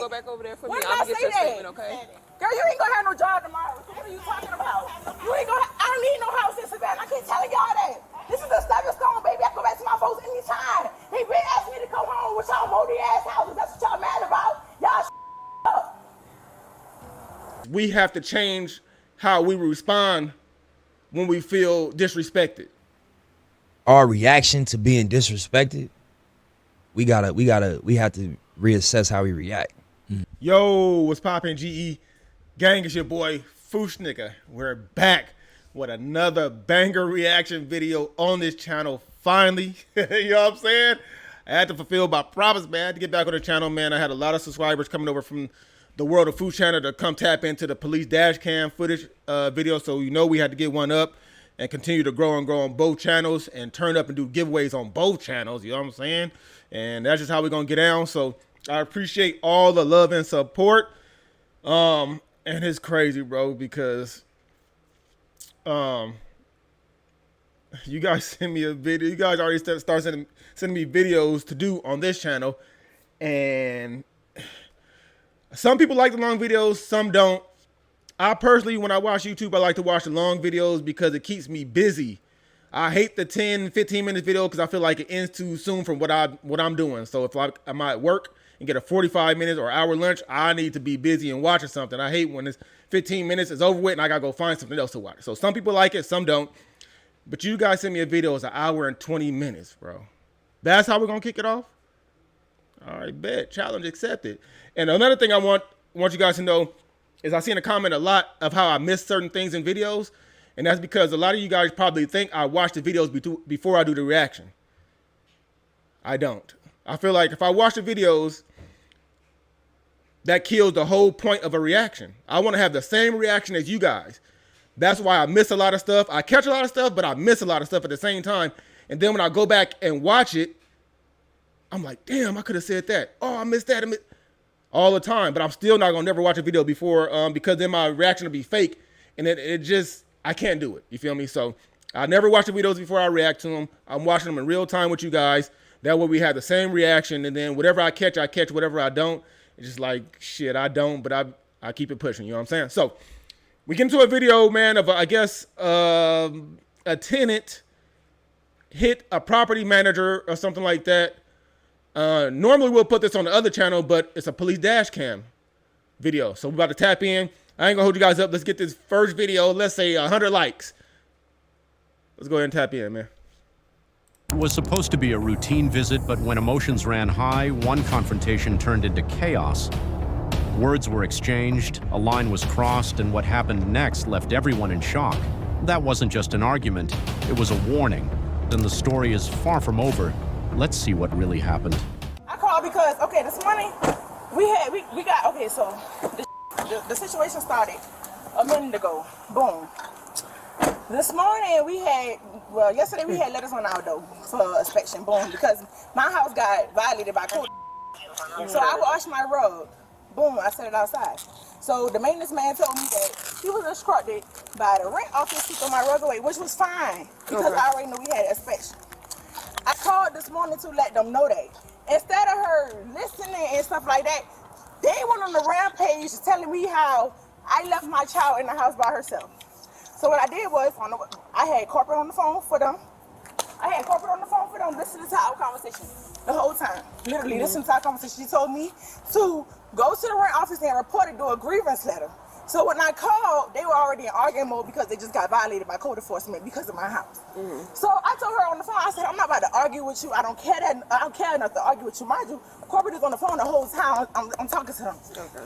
go back over there for When me. did I I'm gonna get say your that? statement, okay? Girl, you ain't gonna have no job tomorrow. What are you talking about? You ain't gonna. I don't need no house in Savannah. I keep telling y'all that. This is a stepping stone, baby. I go back to my folks anytime. He been asking me to come home with y'all moldy ass houses. That's what y'all mad about. Y'all up. We have to change how we respond when we feel disrespected. Our reaction to being disrespected, we have to reassess how we react. Yo, what's poppin', GE? Gang, it's your boy, Foosh Nigga. We're back with another banger reaction video on this channel, finally. You know what I'm saying? I had to fulfill my promise, man. I had to get back on the channel, man. I had a lot of subscribers coming over from the World of Foosh channel to come tap into the police dash cam footage video, so you know we had to get one up and continue to grow on both channels and turn up and do giveaways on both channels, you know what I'm saying? And that's just how we're gonna get down. So I appreciate all the love and support. And it's crazy, bro, because you guys send me a video. You guys already start sending me videos to do on this channel, and some people like the long videos, some don't. I personally, when I watch YouTube, I like to watch the long videos because it keeps me busy. I hate the 10, 15-minute video because I feel like it ends too soon from what I'm doing. So if I'm at work and get a 45 minutes or hour lunch, I need to be busy and watching something. I hate when it's 15 minutes, it's over with, and I gotta go find something else to watch. So some people like it, some don't. But you guys send me a video, it's an hour and 20 minutes, bro. That's how we're gonna kick it off? All right, bet. Challenge accepted. And another thing I want you guys to know is I see in a comment a lot of how I miss certain things in videos. And that's because a lot of you guys probably think I watch the videos before I do the reaction. I don't. I feel like if I watch the videos, that kills the whole point of a reaction. I want to have the same reaction as you guys. That's why I miss a lot of stuff. I catch a lot of stuff, but I miss a lot of stuff at the same time. And then when I go back and watch it, I'm like, damn, I could have said that. Oh, I missed that. All the time. But I'm still not going to never watch a video before because then my reaction will be fake. And it just, I can't do it. You feel me? So I never watch the videos before I react to them. I'm watching them in real time with you guys. That way we have the same reaction. And then whatever I catch. Whatever I don't. It's just like, shit, I don't. But I keep it pushing. You know what I'm saying? So we get into a video, man, of, I guess, a tenant hit a property manager or something like that. Normally we'll put this on the other channel, but it's a police dash cam video. So we're about to tap in. I ain't gonna hold you guys up. Let's get this first video. Let's say 100 likes. Let's go ahead and tap in, man. It was supposed to be a routine visit, but when emotions ran high, one confrontation turned into chaos. Words were exchanged, a line was crossed, and what happened next left everyone in shock. That wasn't just an argument, it was a warning. And the story is far from over. Let's see what really happened. I called because, okay, this morning we got, okay, so the situation started a minute ago. Boom. This morning yesterday we had letters on our door for inspection. Boom, because my house got violated by code. So I washed my rug. Boom, I set it outside. So the maintenance man told me that he was instructed by the rent office to throw my rug away, which was fine because I already knew we had an inspection. I called this morning to let them know that. Instead of her listening and stuff like that, they went on the rampage telling me how I left my child in the house by herself. So what I did was, I had corporate on the phone for them. Listening to our conversation the whole time. Literally listening to our conversation. She told me to go to the rent office and report it, do a grievance letter. So when I called, they were already in arguing mode because they just got violated by code enforcement because of my house. So I told her on the phone, I said, I'm not about to argue with you. I don't care enough to argue with you. Mind you, corporate is on the phone the whole time. I'm talking to them.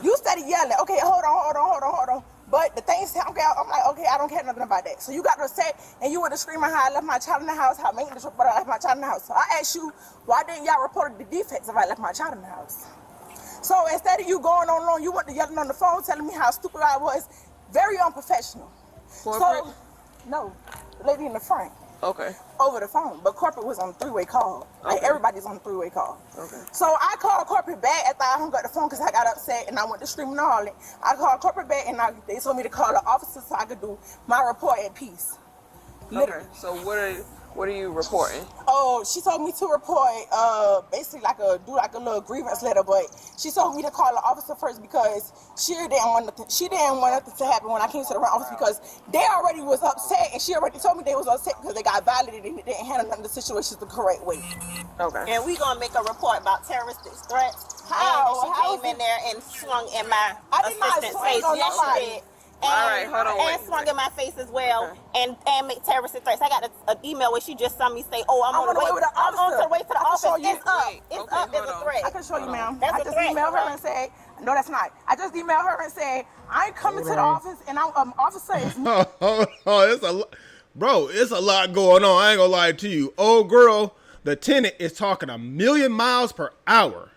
You started yelling, okay, hold on. But the thing I'm like, okay, I don't care nothing about that. So you got upset and you were screaming how I left my child in the house, how maintenance report I left my child in the house. So I asked you, why didn't y'all report the defects if I left my child in the house? So instead of you going on, you went to yelling on the phone, telling me how stupid I was. Very unprofessional. Corporate? So, no, the lady in the front. Okay. Over the phone, but corporate was on a three-way call. Like everybody's on a three-way call. Okay. So I called corporate back after I hung up the phone because I got upset and I went to screaming and all that. I called corporate back and they told me to call the officer so I could do my report at peace. Okay. So What are you reporting? Oh, she told me to report, basically do a little grievance letter, but she told me to call the officer first because she didn't want nothing to happen when I came to the office because they already was upset and she already told me they was upset because they got violated and they didn't handle none of the situations the correct way. Okay. And we gonna make a report about terroristic threats. How? And she came in there and swung in my assistant's face. Yes, she did. And, all right, hold on. And swung in my face as well, and make terroristic threats. I got an email where she just saw me say, "Oh, I'm on the way to the office. It's up. It's up. It's a threat." I can show you, ma'am. That's I just emailed her and said, "No, that's not." I just emailed her and said, "I ain't coming to the office, and I'm officer is." It's a bro. It's a lot going on. I ain't gonna lie to you. Old girl, the tenant is talking 1,000,000 miles per hour,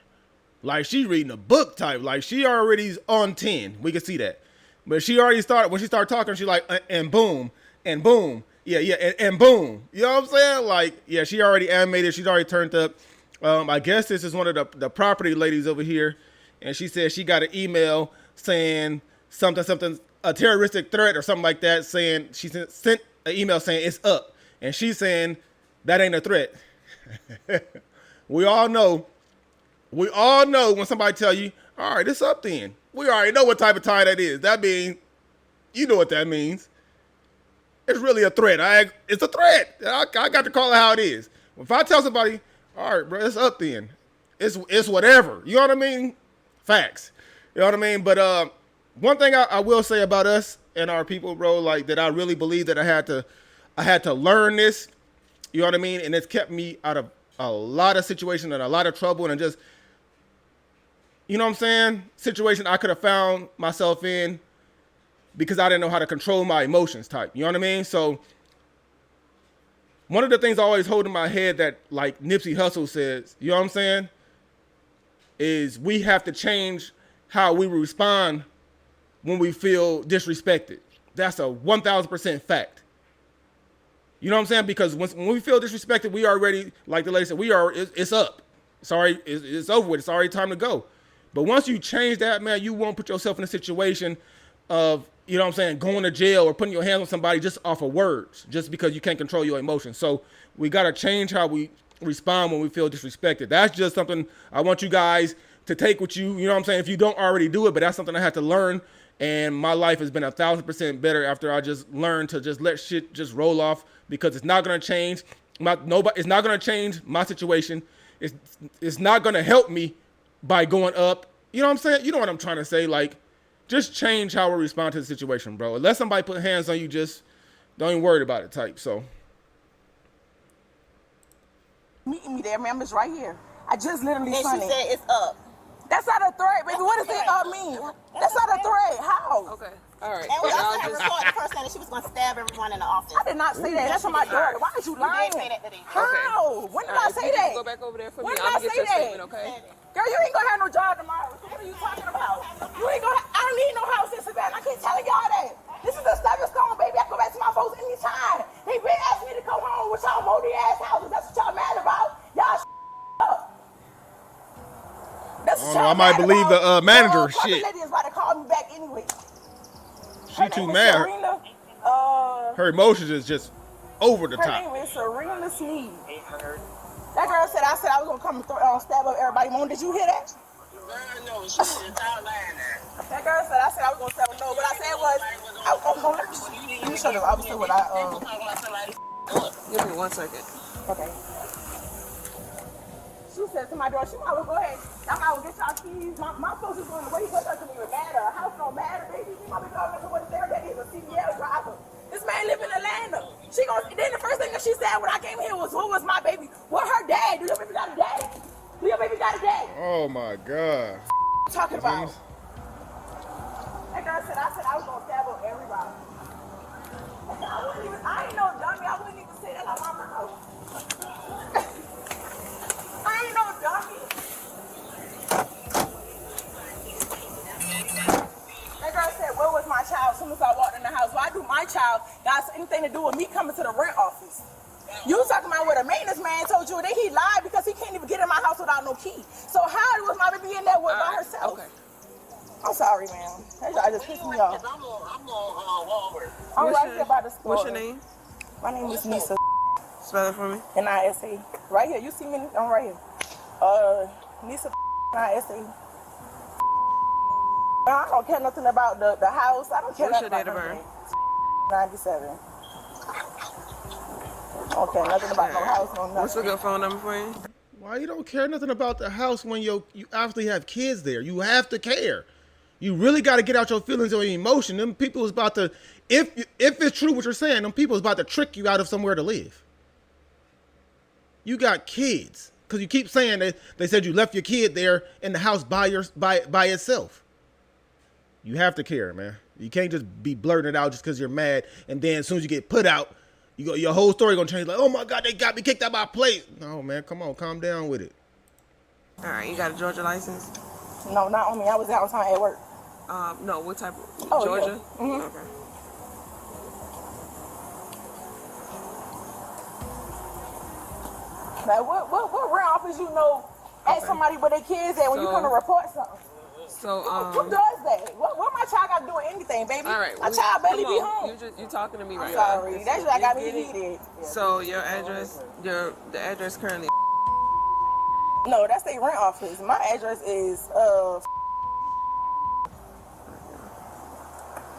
like she reading a book type. Like she already's on 10. We can see that. But she already started, when she started talking, she like, and boom, and boom. Yeah, and boom. You know what I'm saying? Like, yeah, she already animated. She's already turned up. I guess this is one of the property ladies over here. And she said she got an email saying something, a terroristic threat or something like that, saying she sent an email saying it's up. And she's saying that ain't a threat. We all know when somebody tell you, all right, it's up then. We already know what type of tie that is. That means, you know what that means. It's really a threat. It's a threat. I got to call it how it is. If I tell somebody, all right, bro, it's up then. It's whatever. You know what I mean? Facts. You know what I mean? But one thing I will say about us and our people, bro, like that I really believe that I had to learn this. You know what I mean? And it's kept me out of a lot of situations and a lot of trouble and just, you know what I'm saying? Situation I could have found myself in because I didn't know how to control my emotions type. You know what I mean? So one of the things I always hold in my head that like Nipsey Hussle says, you know what I'm saying? Is we have to change how we respond when we feel disrespected. That's a 1,000% fact. You know what I'm saying? Because when we feel disrespected, we already, like the lady said, it's up. Sorry, it's over with. It's already time to go. But once you change that, man, you won't put yourself in a situation of, you know what I'm saying, going to jail or putting your hands on somebody just off of words, just because you can't control your emotions. So we got to change how we respond when we feel disrespected. That's just something I want you guys to take with you. You know what I'm saying? If you don't already do it, but that's something I had to learn. And my life has been 1,000% better after I just learned to just let shit just roll off because it's not going to change. It's not going to change my situation. It's not going to help me by going up. You know what I'm saying? You know what I'm trying to say? Like, just change how we respond to the situation, bro. Unless somebody put hands on you, just don't even worry about it type. So. Meeting me there, ma'am, it's right here. I just literally And saw she it. said it's up. That's not a threat, baby. What does it mean? That's not a threat. How? Okay. All right. And we Y'all also had just- reported the person that she was going to stab everyone in the office. I did not say that. That's on my daughter. Why did you lie? did say that today. How? When did I say you that? Go back over there for When me. did I I'm gonna get say your that? statement, okay? Girl, you ain't gonna have no job tomorrow. So what are you talking about? You ain't gonna. I don't need no house in Savannah. I keep telling y'all that. This is a stepping stone, baby. I go back to my folks anytime. They been asking me to come home with y'all moldy ass houses. That's what y'all mad about. Y'all up. That's what y'all I might mad believe about. the manager. The Shit. lady is about to call me back anyway. She too mad. Serena, Her emotions is just over the her top. name is Serena Sneed. That girl said I was gonna come and stab up everybody. Mom, did you hear that? No, she was out lying there. That girl said I was gonna stab her. No, what I said was let me show you. I was saying what I Give me 1 second. Okay. She said to my daughter, she might well go ahead. Y'all might well get y'all keys. My folks is going away. It doesn't even matter. A house don't matter, baby. She might be going to what there. That is a CDL driver. This man live in Atlanta. Then the first thing that she said when I came here was, "Who was my baby? What her dad? Do your baby got a dad? Do your baby got a dad?" Oh my God. Talking about. That girl said I was gonna stab up everybody. I ain't no dummy. I wouldn't even say that out my mouth. I ain't no dummy. That girl said, "Where was my child?" As soon as I walked in the house, why do my child got anything to do with me coming to the rent office? You talking about what a maintenance man told you, and then he lied because he can't even get in my house without no key. So how was my baby in there by herself? Okay. I'm sorry, man. That just pissed me off. I'm on Walmart. I'm right here by the store. What's your name? My name is Nisa. Spell it for me. N-I-S-A. Right here. You see me? I'm right here. Nisa N-I-S-A. I don't care nothing about the house. I don't care What's nothing your date of about birth? 97. I don't care nothing about no house, no nothing. What's a good phone number for you? Why you don't care nothing about the house when you obviously have kids there? You have to care. You really got to get out your feelings or your emotion. Them people is about to, if it's true what you're saying, them people is about to trick you out of somewhere to live. You got kids. Because you keep saying that they said you left your kid there in the house by itself. You have to care, man. You can't just be blurting it out just because you're mad, and then as soon as you get put out, your whole story gonna change. Like, oh my God, they got me kicked out my place. No, man, come on, calm down with it. All right, you got a Georgia license? No, not on me. I was out at work. No, what type of Yeah. Georgia? Mm-hmm. Okay. Like, what real office you know ask somebody where their kids at when you come to report something? So, Who does that? What my child got to do with anything, baby? all right. My child barely be come on. home. You talking to me right Sorry, now. that's what I got me You get it? heated. So your address, the address currently. No, that's the rent office. My address is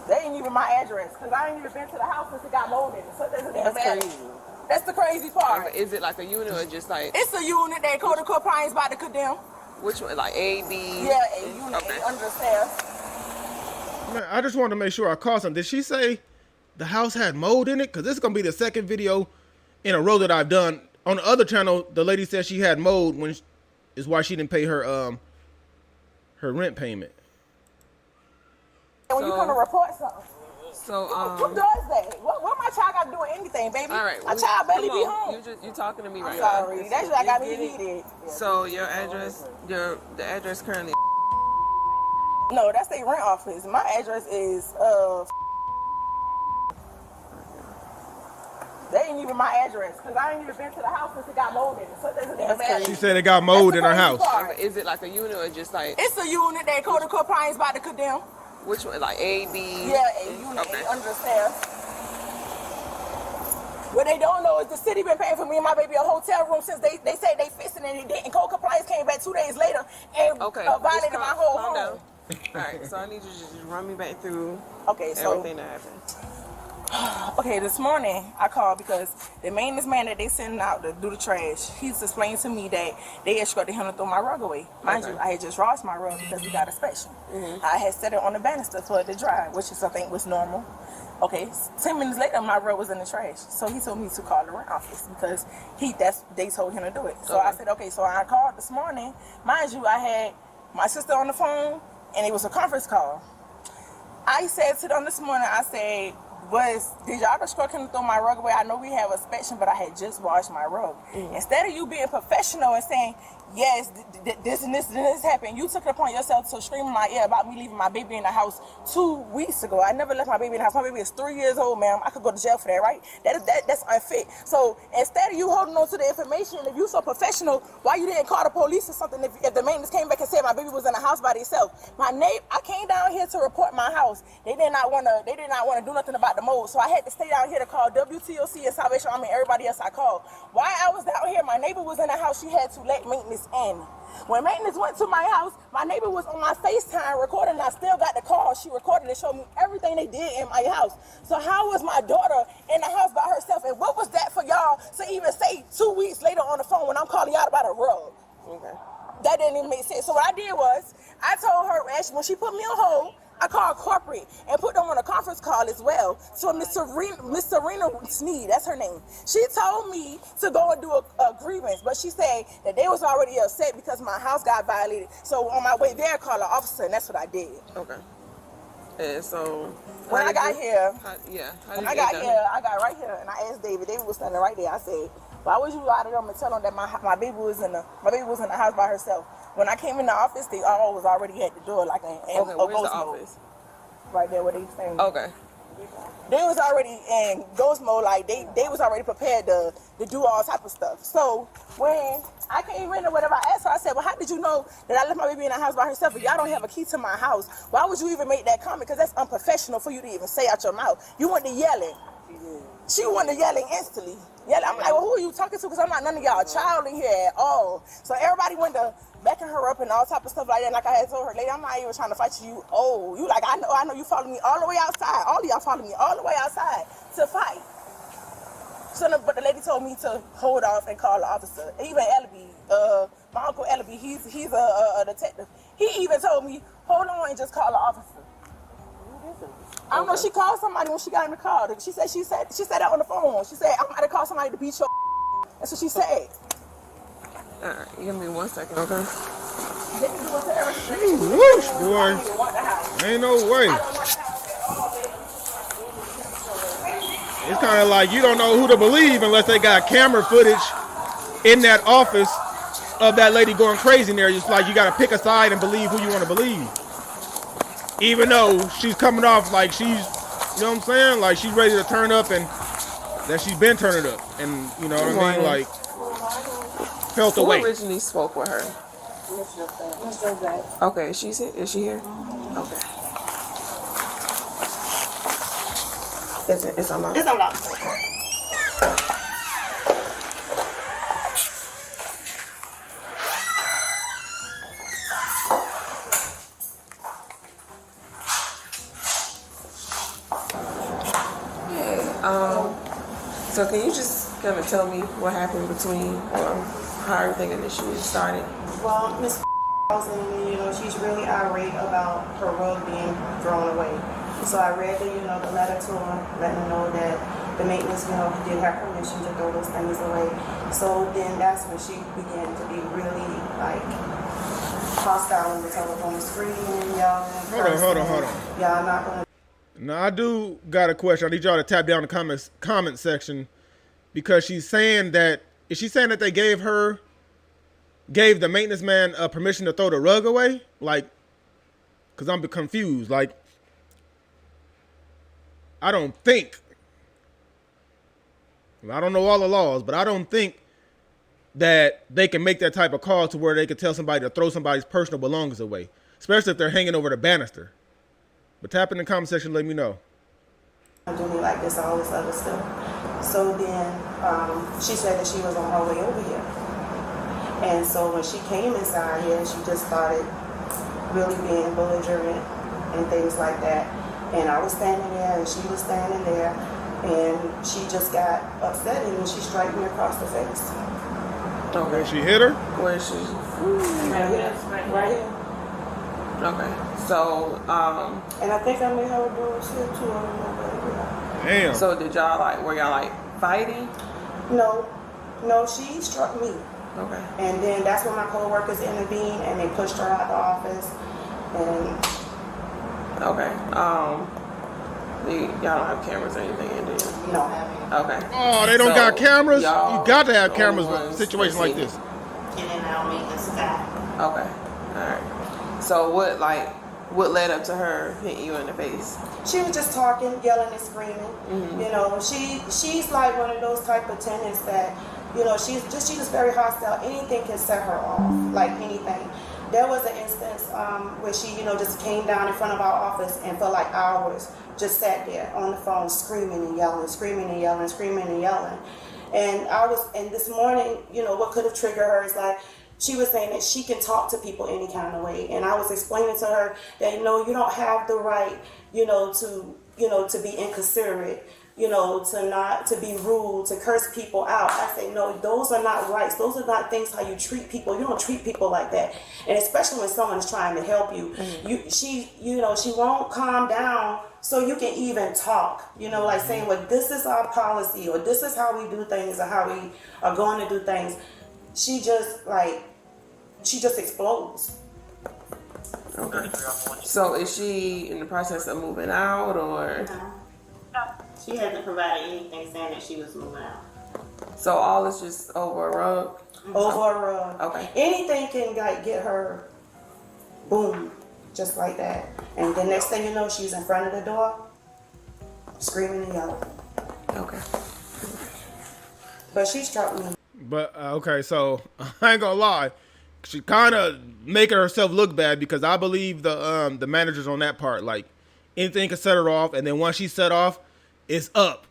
They ain't even my address because I ain't even been to the house since it got molded. So that's crazy. That's the crazy part. Is it like a unit or just like? It's a unit that code of compliance about to condemn. Which one? Like A, B? Yeah, a unit Okay. understaffed. Man, I just wanted to make sure I caught something. Did she say the house had mold in it? Because this is going to be the second video in a row that I've done. On the other channel, the lady said she had mold is why she didn't pay her rent payment. And when you come to report something. So, Who does that? What my child got to do with anything, baby? all right. My child barely come be on. home. You talking to me right Sorry, now. that's what I got me You get it? heated. So your address, the address currently. No, that's the rent office. My address is They ain't even my address because I ain't even been to the house since it got molded. So that's crazy. She said it got mold in her house. Is it like a unit or just like? It's a unit that code of compliance about to condemn. Which one? Like A, B? Yeah, a unit, Okay. understaffed. What they don't know is the city been paying for me and my baby a hotel room since they said they fixed it and it didn't. Code compliance came back 2 days later and violated my whole home. Down. All right, so I need you to just run me back through everything that happened. Okay, this morning I called because the maintenance man that they sending out to do the trash, he's explained to me that they instructed him to throw my rug away. Mind you, I had just washed my rug because we got inspection. I had set it on the banister for it to dry, which is I think was normal. Okay, 10 minutes later my rug was in the trash. So he told me to call the rent office because they told him to do it. So I said, okay, so I called this morning. Mind you, I had my sister on the phone and it was a conference call. I said to them this morning, I said, did y'all instruct him to throw my rug away? I know we have inspection, but I had just washed my rug. Instead of you being professional and saying, yes, this and this and this happened, you took it upon yourself to scream in my ear about me leaving my baby in the house 2 weeks ago. I never left my baby in the house. My baby is 3 years old, ma'am. I could go to jail for that, right? That's unfit. So instead of you holding on to the information, if you so professional, why you didn't call the police or something if the maintenance came back and said my baby was in the house by themselves? My neighbor, I came down here to report my house. They did not want to do nothing about the mold. So I had to stay down here to call WTOC and Salvation Army and everybody else I called. While I was down here, my neighbor was in the house. She had to let maintenance in. When maintenance went to my house, my neighbor was on my FaceTime recording. I still got the call. She recorded and showed me everything they did in my house. So how was my daughter in the house by herself? And what was that for y'all to even say 2 weeks later on the phone when I'm calling y'all about a rug? Okay. That didn't even make sense. So what I did was, I told her, when she put me on hold, I called corporate and put them on a conference call as well. So Miss Serena Sneed, that's her name. She told me to go and do a grievance, but she said that they was already upset because my house got violated. So on my way there, I called an officer, and that's what I did. Okay. And so when I got here, I got right here, and I asked David. David was standing right there. I said, "Why would you lie to them and tell them that my baby was in the house by herself?" When I came in the office, they all was already at the door, like a where's ghost the mode. office? Right there where they standing. Okay. They was already in ghost mode, like they was already prepared to do all type of stuff. So when I came in or whatever, I asked her, I said, well, how did you know that I left my baby in the house by herself? If y'all don't have a key to my house, why would you even make that comment? Because that's unprofessional for you to even say out your mouth. You went to yelling. She wanted yelling instantly. Yelling. I'm like, well, who are you talking to? Because I'm not none of y'all child in here at all. So everybody went to backing her up and all type of stuff like that. And like I had told her, lady, I'm not even trying to fight you. Oh, you like, I know you following me all the way outside. All of y'all following me all the way outside to fight. So, but the lady told me to hold off and call the officer. Even Ellaby, my uncle Ellaby, he's a detective. He even told me, hold on and just call the officer. I don't know. She called somebody when she got in the car. She said that on the phone. She said, I'm about to call somebody to beat your. That's what she said. All right, give me 1 second, okay? Whoosh, boy. Ain't no way. It's kind of like you don't know who to believe unless they got camera footage in that office of that lady going crazy in there. It's like you got to pick a side and believe who you want to believe. Even though she's coming off like she's, you know what I'm saying? Like she's ready to turn up and that she's been turning up. And you know what I mean? Like, felt the weight. Who originally spoke with her? Okay, is she here? Okay. It's unlocked. It's unlocked. So can you just kind of tell me what happened between how everything initially started? Well, Miss calls in and, she's really irate about her rug being thrown away. So I read the letter to her, letting her know that the maintenance, did have permission to throw those things away. So then that's when she began to be really, hostile in the telephone, screaming, yelling. Hold on. Yeah, I'm not going to. Now, I do got a question. I need y'all to tap down the comment section because she's saying that, is she saying that they gave the maintenance man permission to throw the rug away? Like, because I'm confused. Like, I don't know all the laws, but I don't think that they can make that type of call to where they could tell somebody to throw somebody's personal belongings away, especially if they're hanging over the banister. But tap in the comment section, let me know. Do me like this, all this other stuff. So then she said that she was on her way over here. And so when she came inside here, she just started really being belligerent and things like that. And I was standing there and she was standing there and she just got upset and then she struck me across the face. Okay, she hit her? Where is she? Right here. Okay, so and I think I may have a bruise here too. I don't know, but yeah. Damn. So did y'all were y'all fighting? No, she struck me. Okay. And then that's when my co-workers intervened and they pushed her out the office. And okay. Y'all don't have cameras or anything in there? no. Okay. Oh, they don't got cameras? You got to have cameras with a ones situation like this. And then I'll make this guy. Okay. All right. So what led up to her hitting you in the face? She was just talking, yelling and screaming. Mm-hmm. She's like one of those type of tenants that, she's just very hostile. Anything can set her off, like anything. There was an instance where she, just came down in front of our office and for like hours just sat there on the phone screaming and yelling, screaming and yelling, screaming and yelling. And this morning, what could have triggered her is like, she was saying that she can talk to people any kind of way. And I was explaining to her that, you don't have the right, to be inconsiderate, to be rude, to curse people out. I say, no, those are not rights. Those are not things how you treat people. You don't treat people like that. And especially when someone is trying to help you, she won't calm down so you can even talk, like saying, well, this is our policy or this is how we do things or how we are going to do things. She just explodes. Okay. So is she in the process of moving out or? She hasn't provided anything saying that she was moving out. So all is just over a rug? Over a rug. Okay. Anything can get her, boom, just like that. And the next thing you know, she's in front of the door, screaming and yelling. Okay. But she struck me. But, okay, so I ain't gonna lie. She kind of making herself look bad because I believe the managers on that part, like anything can set her off. And then once she's set off, it's up.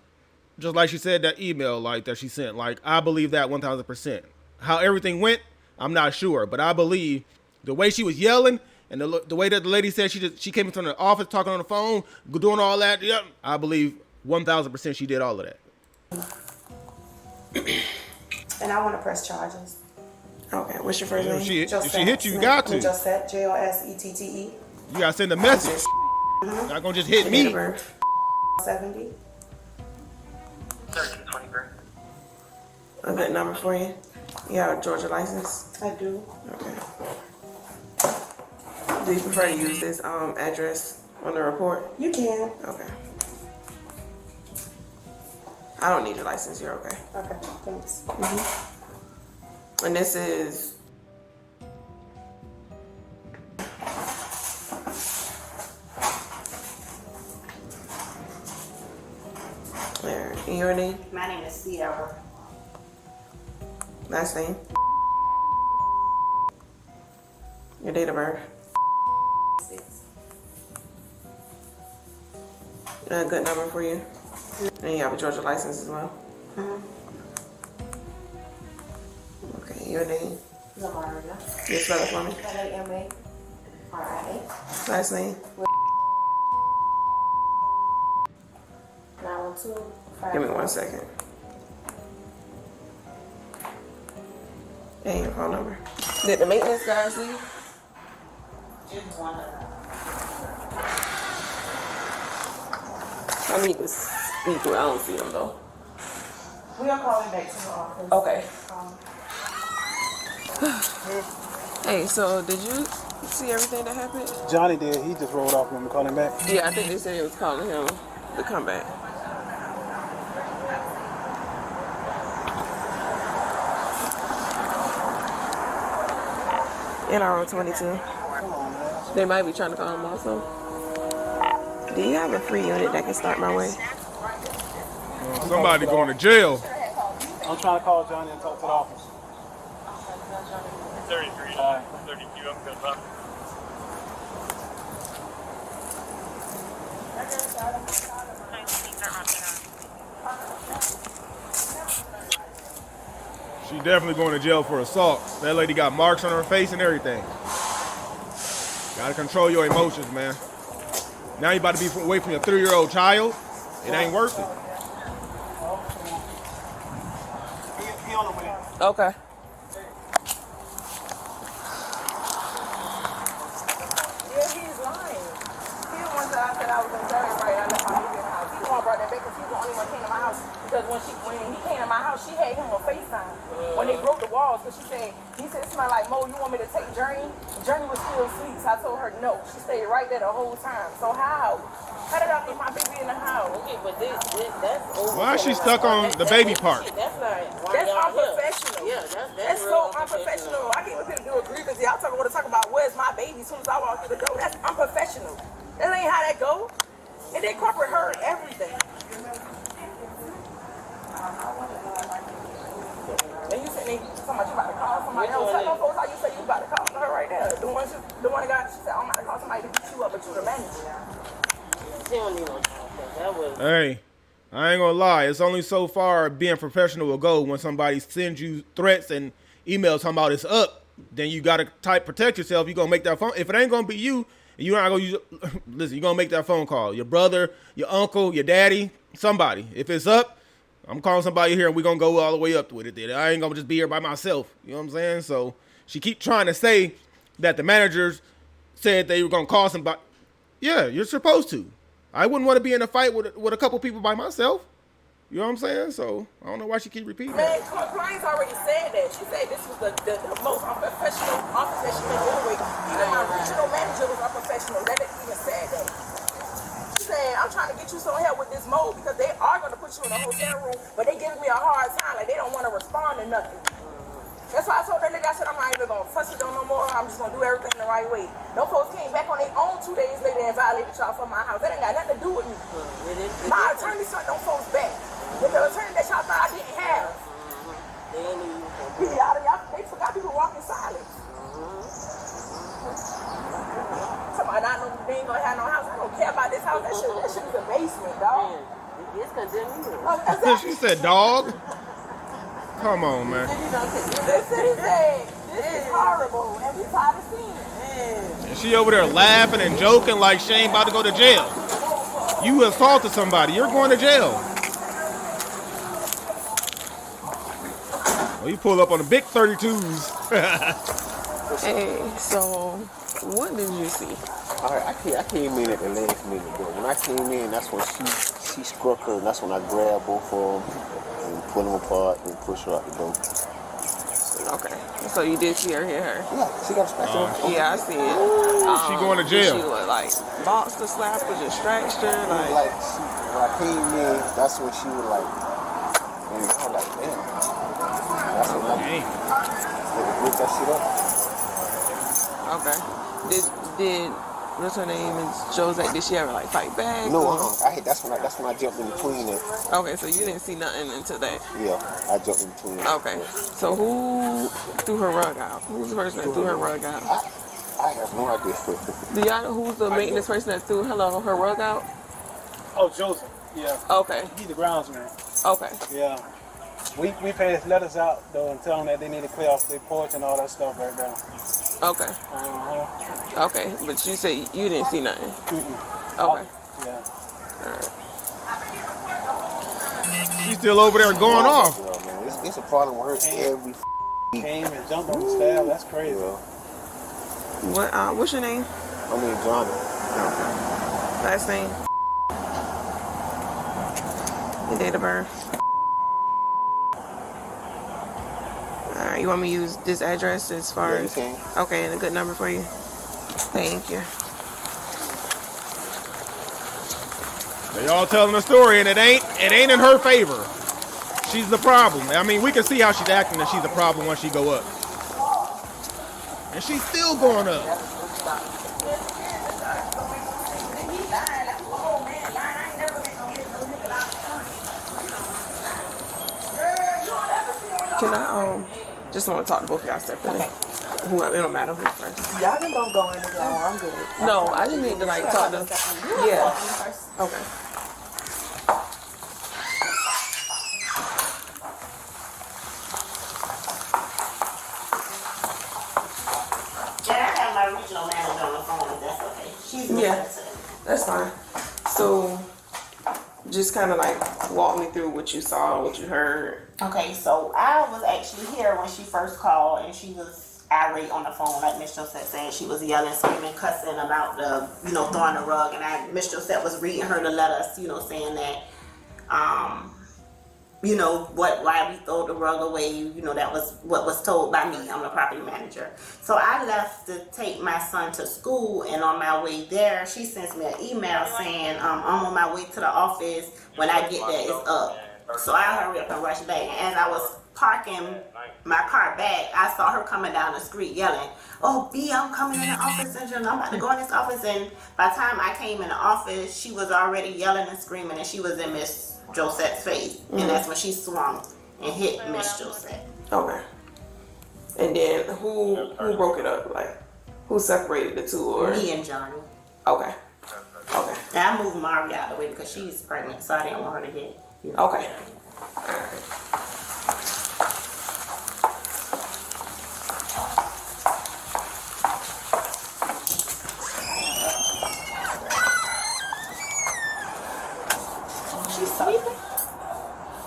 just like she said, that email like that she sent, like I believe that 1,000%. How everything went, I'm not sure, but I believe the way she was yelling and the way that the lady said she came into the office talking on the phone, doing all that. Yep, I believe 1,000% she did all of that. And I want to press charges. Okay, what's your first name? If she hit you, you got to. Josette, Jossette. You gotta send a message. Not gonna just hit me. 70. 1323. A good number for you. You have a Georgia license? I do. Okay. Do you prefer to use this address on the report? You can. Okay. I don't need your license. You're okay. Okay, thanks. And this is there. And your name? My name is Sierra. Last name? Your date of birth? A good number for you. And you have a Georgia license as well. Okay, your name? Zamaria. You spell it for me? Zamaria. Last name? 912. Give me 1 second. And your phone number. Did the maintenance guys leave? Just one of them. I need to speak with. I don't see them though. We'll call him back to the office. Okay. Hey, so did you see everything that happened? Johnny did. He just rolled off when we called him back. Yeah, I think they said it was calling him to come back. NRO 22. They might be trying to call him also. Do you have a free unit that can start my way? Somebody going to jail. I'm trying to call Johnny and talk to the office. 33, 32, I'm good, bro. She definitely going to jail for assault. That lady got marks on her face and everything. Gotta control your emotions, man. Now you about to be away from your 3-year-old child. It ain't worth it. He on the way. Okay. Yeah, he's lying. He the one that I said I was gonna bury right. I left my baby in the house. He the one brought that back because he's the only one came to my house. Because when he came to my house, she had him on FaceTime when they broke the walls. Because he said it smelled like Mo. You want me to take Journey? Journey was still asleep, so I told her no. She stayed right there the whole time. So how? How did I leave my baby in the house? Okay, but that's over. Why is she stuck on the baby part? That's not. That's unprofessional. Yeah, that's so unprofessional. I can't even fit to do agree because y'all want to talk about where's my baby as soon as I walk through the door. That's unprofessional. That ain't how that go. And they corporate heard everything. And you said somebody you about to call somebody else. Tell them folks how you say you about to call her right there. The one that got, she said, I'm about to call somebody to beat you up, but you the manager. She don't need no that was. Hey, I ain't gonna lie. It's only so far being professional will go when somebody sends you threats and emails talking about it's up. Then you gotta protect yourself. You gonna make that phone. If it ain't gonna be you, you're not gonna use. Listen, you gonna make that phone call. Your brother, your uncle, your daddy, somebody. If it's up, I'm calling somebody here and we're gonna go all the way up with it. Then I ain't gonna just be here by myself. You know what I'm saying? So she keep trying to say that the managers said they were gonna call somebody. Yeah, you're supposed to. I wouldn't want to be in a fight with a couple people by myself. You know what I'm saying? So I don't know why she keep repeating Man, that. compliance already said that. She said this was the most unprofessional way. Even my regional manager was unprofessional. They didn't even say that. She said, I'm trying to get you some help with this mold because they are going to put you in a hotel room, but they giving me a hard time. Like they don't want to respond to nothing. That's why I told that nigga, I said, I'm not even going to fuss with them no more. I'm just going to do everything the right way. Them folks came back on their own 2 days later and violated y'all from my house. That ain't got nothing to do with me. My attorney sent them folks back. With the attorney that y'all thought I didn't have. They forgot people walk in silence. Somebody not know they ain't going to have no house. I don't care about this house. That shit is a basement, dog. It's condemning. She said dog. Come on, man. The city said, this is horrible, and we tired of seeing it. And she over there laughing and joking like she ain't about to go to jail. You assaulted somebody. You're going to jail. Well, you pull up on the big 32s. Hey, so what did you see? I came in at the last minute, but when I came in, that's when she struck her, and that's when I grabbed both of them and pull them apart and push her out the door. Okay, so you did see her hit her? Yeah, she got a scratch on her. Yeah, I see it. She going to jail. She look like boxed her, slapped her, just stretched her. Like when I came in, that's when she was like, and I was like, damn. That's when I broke that shit up. Okay. Did what's her name? Is Josette? Did she ever like fight back? No, that's when I jumped in between it. Okay, so you didn't see nothing until that. Yeah, I jumped in between it. Okay, so who threw her rug out? Who's the person that threw her rug out? I have no idea. Do y'all know who's the maintenance person that threw her rug out? Oh, Joseph. Yeah. Okay. He's the groundsman. Okay. Yeah. We pass letters out though and tell them that they need to clear off their porch and all that stuff right now. Okay. Okay, but you say you didn't see nothing. Okay. Yeah. Alright. She's still over there going off. Yeah, man. It's a problem with her every came and jumped on the staff. That's crazy. Yeah. What's your name? My name is Johnny. Last name? Your date of birth? Alright, you want me to use this address as far as... You can. Okay, and a good number for you? Thank you. They all telling a story, and it ain't in her favor. She's the problem. I mean, we can see how she's acting, and she's the problem once she go up. And she's still going up. Can I just want to talk to both of y'all separately? Whoever, it don't matter who first. Y'all can don't go in the door. I'm good. No, I just need to like talk to. Yeah. Okay. I have my regional manager on the phone, if that's okay. She's that's fine. So, just kind of like walk me through what you saw, what you heard. Okay, so I was actually here when she first called, and she was irate on the phone, like Miss Josette said. She was yelling, screaming, cussing about the, throwing the rug, and Miss Josette was reading her the letter, saying that, why we throw the rug away, that was what was told by me. I'm the property manager. So I left to take my son to school, and on my way there, she sends me an email saying, I'm on my way to the office. When I get there, it's up. So I hurry up and rush back. And as I was parking my car back, I saw her coming down the street yelling, "Oh, B, I'm coming in the office, and I'm about to go in this office." And by the time I came in the office, she was already yelling and screaming, and she was in Miss Josette's face. Mm-hmm. And that's when she swung and hit Miss Josette. Okay. And then who broke it up? Like, who separated the two? Or me and Johnny. Okay. Okay. And I moved Mari out of the way because she's pregnant, so I didn't want her to get. Okay. All right. She's sleeping?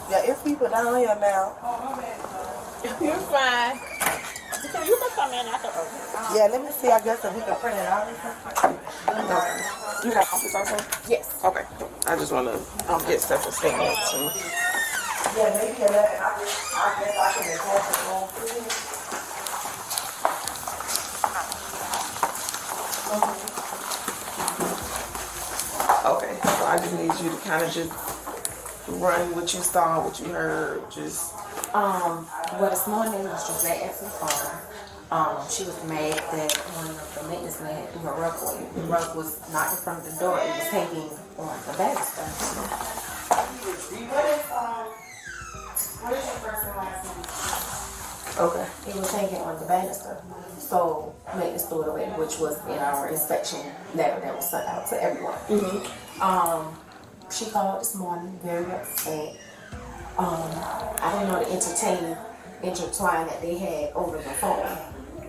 Yeah, it's people down here now. You're fine. You can come in after. Yeah, let me see. I guess if we can print it out. You got office also? Yes. Okay. I just want to get separate statements. Yeah, maybe I guess I can attach it all through. Okay. So I just need you to kind of just run what you saw, what you heard, just. Well, this morning was Josette at the phone. She was mad that one of the maintenance men threw her rug away. The rug was not in front of the door; it was hanging on the banister. What is your first and last name? Okay. It was hanging on the banister, so maintenance threw it away, which was in our inspection letter that was sent out to everyone. Mm-hmm. she called this morning, very upset. I didn't know the intertwine that they had over the phone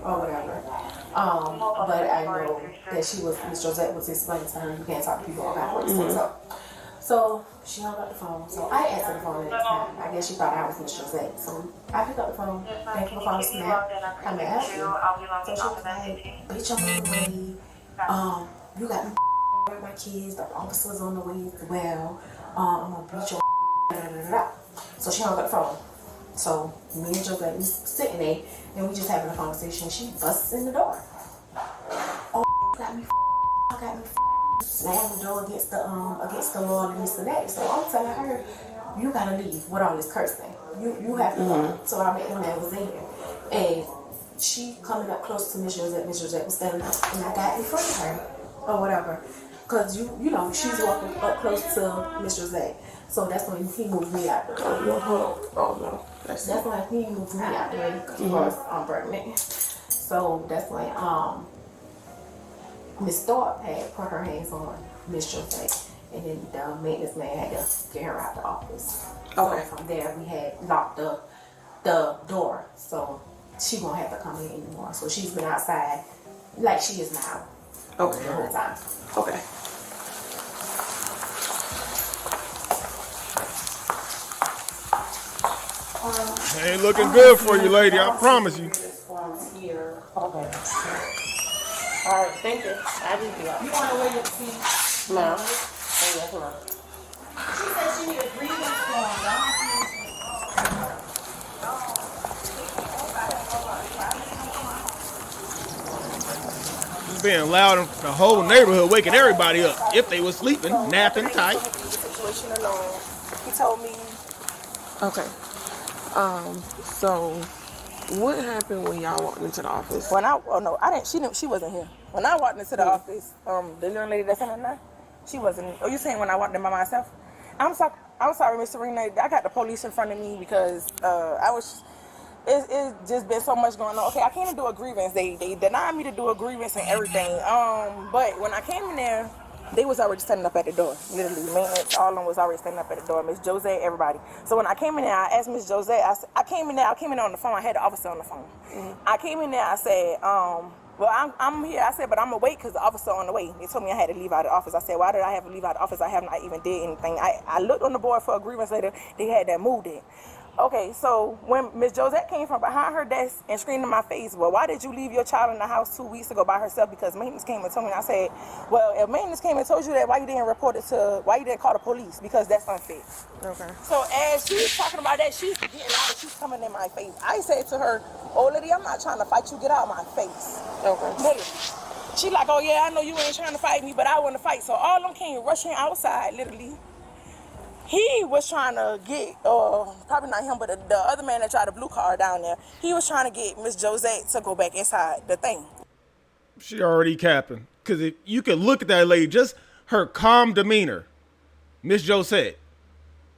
or whatever. But I know that Miss Josette was explaining to her, you can't talk to people about what things up. So she hung up the phone. So I answered the phone at the time. I guess she thought I was Miss Josette. So I picked up the phone. Thank you for calling Snap. I'm at you. So she was like, bitch, I'm on the way. You got me with my kids. The officer's on the way as well. I'm gonna beat your da, da, da, da. So she hung up the phone. So me and Josette was sitting there and we just having a conversation. She busts in the door. Oh, got me slam the door against the wall and this and that. So I'm telling her, you gotta leave with all this cursing. You have to go. So I met him that was in here. And she coming up close to Miss Josette was standing up and I got in front of her or whatever. Cause you know, she's walking up close to Miss Josette. So that's when he moved me out the way. Oh no. That's when he moved me out the way because I'm pregnant. So that's when Miss Thorpe had put her hands on Miss Josette, and then the maintenance man had to get her out the office. Okay. So from there, we had locked the door, so she won't have to come in anymore. So she's been outside like she is now. Okay. The whole time. Okay. Ain't looking good for you, lady. I promise you. Here. Okay. All right, thank you. I just be out. You want to wait and see? No. Oh, yes, ma'am. She said she need a grievance form. Just being loud in the whole neighborhood, waking everybody up if they was sleeping, napping tight. Situation alone. He told me. Okay. So what happened when y'all walked into the office? I didn't. She wasn't here. When I walked into the office, the young lady that's in there, she wasn't. Oh, you saying when I walked in by myself? I'm sorry, Miss Serena. I got the police in front of me because it's just been so much going on. Okay, I came to do a grievance. They denied me to do a grievance and everything. But when I came in there, they was already standing up at the door. Literally, maintenance, all of them was already standing up at the door. Miss Josette, everybody. So when I came in there, I asked Miss Josette. I came in there on the phone. I had the officer on the phone. Mm-hmm. I came in there. I said, well, I'm here. I said, but I'm gonna wait because the officer on the way. They told me I had to leave out of the office. I said, why did I have to leave out of the office? I have not even did anything. I looked on the board for a grievance later. They had that moved it. Okay, so when Miss Josette came from behind her desk and screamed in my face, well, why did you leave your child in the house 2 weeks ago by herself? Because maintenance came and told me. I said, well, if maintenance came and told you that, why you didn't call the police? Because that's unfit. Okay. So as she's talking about that, she's getting out and she's coming in my face. I said to her, oh, lady, I'm not trying to fight you. Get out of my face. Okay. Literally. She like, oh, yeah, I know you ain't trying to fight me, but I want to fight. So all of them came rushing outside, literally. He was trying to get, probably not him, but the other man that tried the blue car down there, he was trying to get Miss Josette to go back inside the thing. She already capping. Because if you could look at that lady, just her calm demeanor, Miss Josette.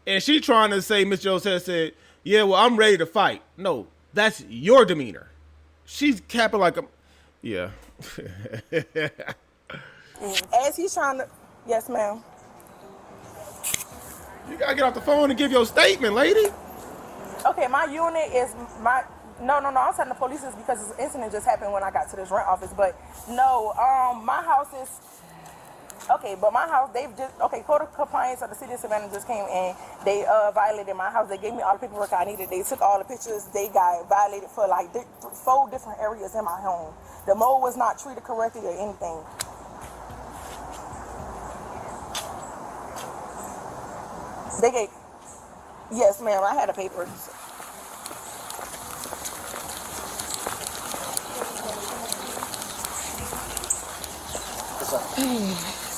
And she trying to say, Miss Josette said, yeah, well, I'm ready to fight. No, that's your demeanor. She's capping like a, yeah. As he's trying to, yes, ma'am. You gotta get off the phone and give your statement, lady. Okay, my unit is no, I'm telling the police is because this incident just happened when I got to this rent office. But no, my house is okay. But my house, they've just code of compliance of the city of Savannah just came and they violated my house. They gave me all the paperwork I needed. They took all the pictures. They got violated for like 4 different areas in my home. The mold was not treated correctly or anything. They gave, yes, ma'am. I had a paper.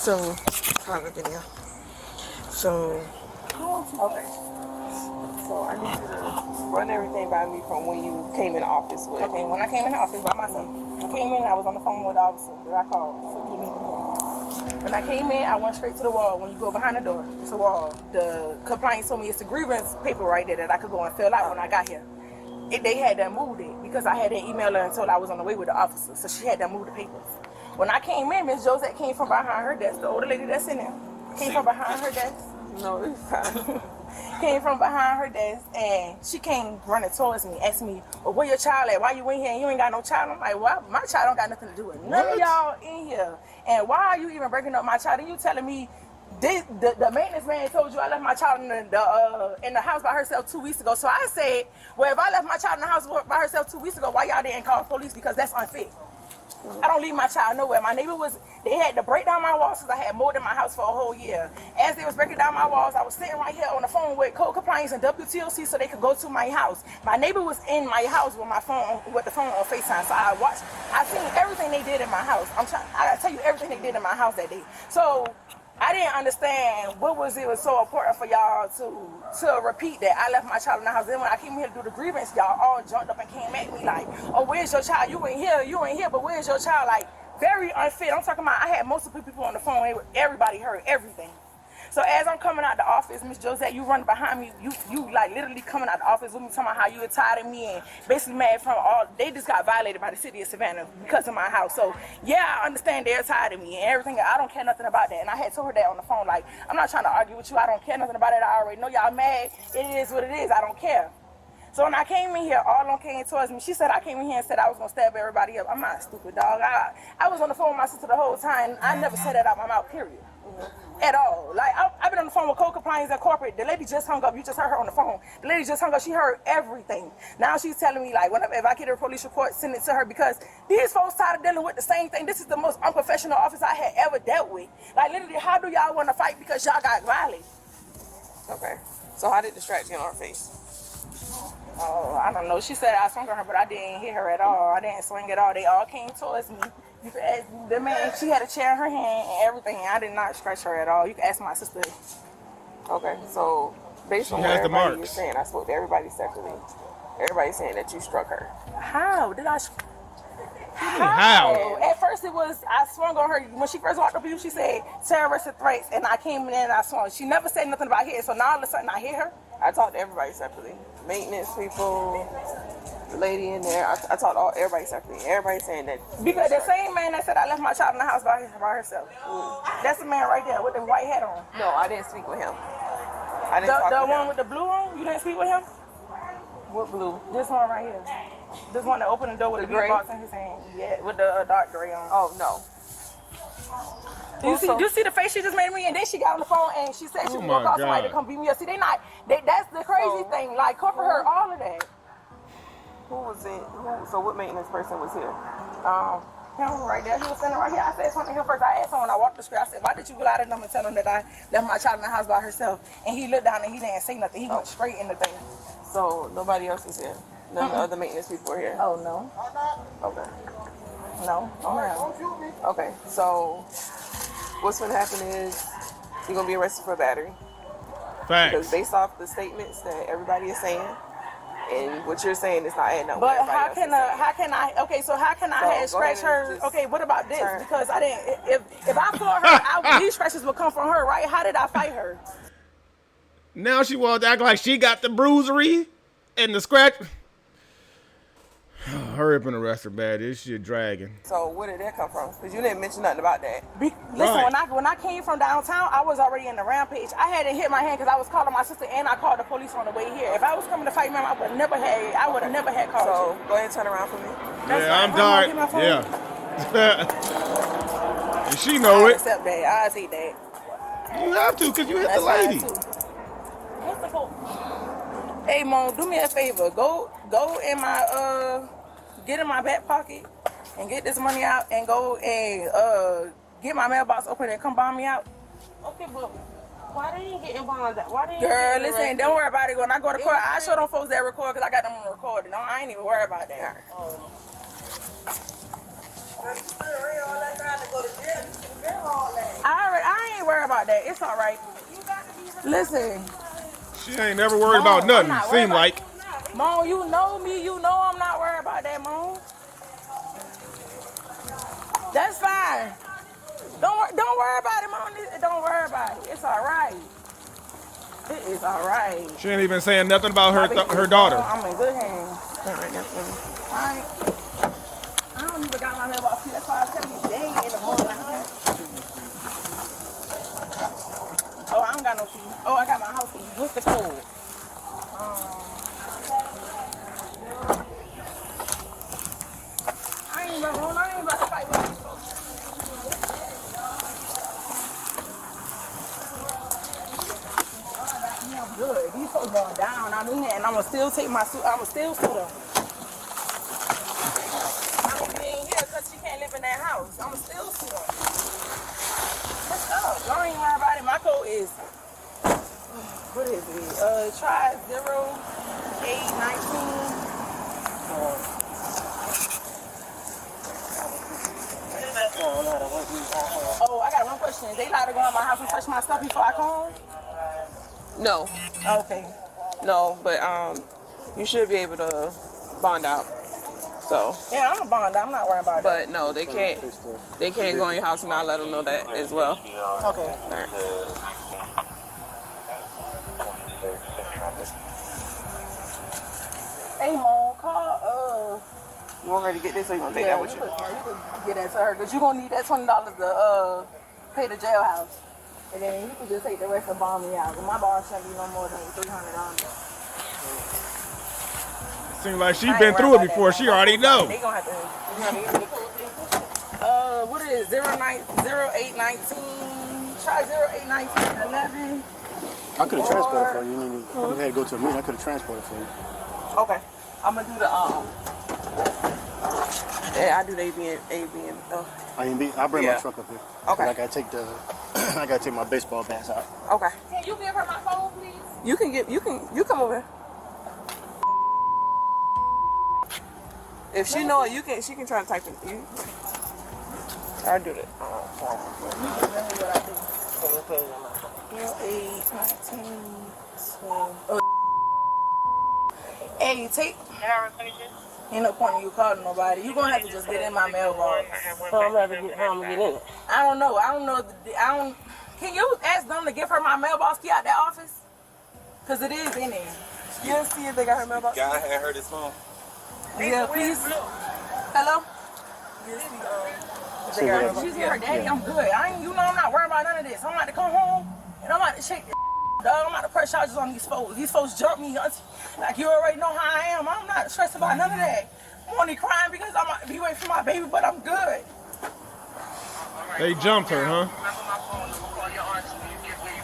So, private video. So, okay. So I need you to run everything by me from when you came in the office with. Okay, when I came in the office by myself, I came in. I was on the phone with the officer that I called. Forgive me. When I came in, I went straight to the wall. When you go behind the door, it's a wall. The complaint told me it's a grievance paper right there that I could go and fill out when I got here. They had to move it because I had to email her and told her I was on the way with the officer. So she had to move the papers. When I came in, Miss Josette came from behind her desk. The older lady that's in there came from behind her desk. No, it's fine. Came from behind her desk and she came running towards me, asking me, well, where your child at? Why you in here and you ain't got no child? I'm like, well, my child don't got nothing to do with none of y'all in here. And why are you even breaking up my child? And you telling me the maintenance man told you I left my child in the house by herself 2 weeks ago. So I said, well, if I left my child in the house by herself 2 weeks ago, why y'all didn't call police? Because that's unfit. I don't leave my child nowhere. My neighbor they had to break down my walls because I had more than my house for a whole year. As they was breaking down my walls, I was sitting right here on the phone with code compliance and WTOC so they could go to my house. My neighbor was in my house with the phone on FaceTime. So I seen everything they did in my house. I gotta tell you everything they did in my house that day. So I didn't understand what was so important for y'all to repeat that I left my child in the house. Then when I came here to do the grievance, y'all all jumped up and came at me like, oh, where's your child? You ain't here, but where's your child? Like, very unfit. I'm talking about I had multiple people on the phone. Everybody heard everything. So as I'm coming out the office, Miss Josette, you running behind me. You like literally coming out the office with me talking about how you were tired of me and basically mad from they just got violated by the city of Savannah because of my house. So yeah, I understand they're tired of me and everything. I don't care nothing about that. And I had told her that on the phone. Like, I'm not trying to argue with you. I don't care nothing about it. I already know y'all mad. It is what it is. I don't care. So when I came in here, all of them came towards me. She said I came in here and said I was going to stab everybody up. I'm not a stupid dog. I was on the phone with my sister the whole time. I never said that out my mouth, period. At all. Like, I've been on the phone with code compliance and corporate. The lady just hung up. You just heard her on the phone. The lady just hung up. She heard everything. Now she's telling me, like, if I get a police report, send it to her because these folks tired of dealing with the same thing. This is the most unprofessional office I had ever dealt with. Like, literally, how do y'all want to fight because y'all got violated? Okay. So how did the strap get on her face? Oh, I don't know. She said I swung on her, but I didn't hit her at all. I didn't swing at all. They all came towards me. You could ask the man. She had a chair in her hand and everything. I did not scratch her at all. You can ask my sister. Okay, so based on what everybody was saying, I spoke to everybody separately. Everybody's saying that you struck her. How did I? How? At first it was I swung on her when she first walked up to you. She said terroristic threats, and I came in and I swung. She never said nothing about hit. So now all of a sudden I hit her. I talked to everybody separately. Maintenance people, the lady in there. I talked to everybody separately. Everybody's saying that. Because the same man that said I left my child in the house by herself. That's the man right there with the white hat on. No, I didn't speak with him. I didn't talk the to him. one with the blue on? You didn't speak with him? What blue? This one right here. This one that opened the door with the big box in his hand. Yeah, with the dark gray on. Oh, no. You see the face she just made me, and then she got on the phone and she said she was gonna call somebody to come beat me up. See, that's the crazy thing. Like, corporate heard all of that. Who was it? So what maintenance person was here? Him right there. He was standing right here. I said something to him first. I asked him when I walked the street. I said, why did you go out of them and tell them that I left my child in the house by herself? And he looked down and he didn't say nothing. He went straight in the thing. So nobody else was here? None of the other maintenance people were here? Oh, no. Okay. No. No. Okay, so what's going to happen is you're going to be arrested for battery. Facts. Because based off the statements that everybody is saying, and what you're saying is not adding up. But how can I scratch her? Okay, what about this? Because I didn't. If I fought her, these scratches would come from her, right? How did I fight her? Now she wants to act like she got the bruisery and the scratch. Hurry up and arrest her, bad. This shit dragging. So where did that come from? Because you didn't mention nothing about that. Listen, when I came from downtown, I was already in the rampage. I hadn't hit my hand because I was calling my sister and I called the police on the way here. If I was coming to fight ma'am, I would have never had called you. So go ahead and turn around for me. I'm tired. Yeah. And she know it. Accept that. I see that. You have to because you hit the lady. Hey, Mom, do me a favor. Go in my get in my back pocket and get this money out and go and get my mailbox open and come bomb me out. Okay, but why they ain't getting bombed out? Why they ain't Girl, listen, don't worry about it. When I go to court, I show them folks that record because I got them on recording. No, I ain't even worried about that. I ain't worried about that. It's all right. Listen. She ain't never worried about nothing, seem like. Mom, you know me. You know I'm not worried about that, Mom. That's fine. Don't worry about it, Mom. Don't worry about it. It's all right. It is all right. She ain't even saying nothing about her daughter. I'm in good hands. All right. I don't even got my mailbox. That's why I was telling you, they ain't in the morning. Oh, I don't got got no key. Oh, I got my house key. What's the code? I ain't about to fight with these folks. Yeah, I'm good. These folks going down. I mean, and I'ma still take my suit. I'ma still sue them. I mean, she ain't here because she can't live in that house. I'ma still sue them. What's up? Don't even worry about it. My code is, what is it? Try 0819. Oh, I got one question. They allowed to go in my house and touch my stuff before I come home? No. Okay. No, but you should be able to bond out. So. Yeah, I'm a bond. I'm not worrying about that. But no, they can't. They can't go in your house and not let them know that as well. Okay. All right. Hey, Mom, call. You want her to get this, or you want to take that with you? You could get that to her, because you're going to need that $20 to pay the jailhouse. And then you can just take the rest and bomb me out. And my bar shouldn't be no more than $300. Seems like she's been through it before. She already know. They going to have to. What is it? 0819. Try 081911. I could have transported for you. You had to go to a meeting. I could have transported for you. Okay. I'm going to do the, yeah, I do the A, B, and I bring my truck up here. Okay. I gotta take my baseball bats out. Okay. Can you give her my phone, please? You come over here. If she know it, she can try to type it. I'll do that. Hey, take. Ain't no point in you calling nobody. You gonna have to just get in my mailbox. So I'm gonna get in it. I don't know. Can you ask them to give her my mailbox key out that office? Cause it is in there. You see if they got her mailbox. Guy had heard this phone. Yeah, please. Hello. She's here, Daddy. I'm good. I'm not worried about none of this. I'm about to come home and I'm about to shake this. Dog, I'm about to press charges on these folks. These folks jerk me. Like, you already know how I am. I'm not stressed about none of that. I'm only crying because I'm be away from my baby, but I'm good. They jumped her, huh?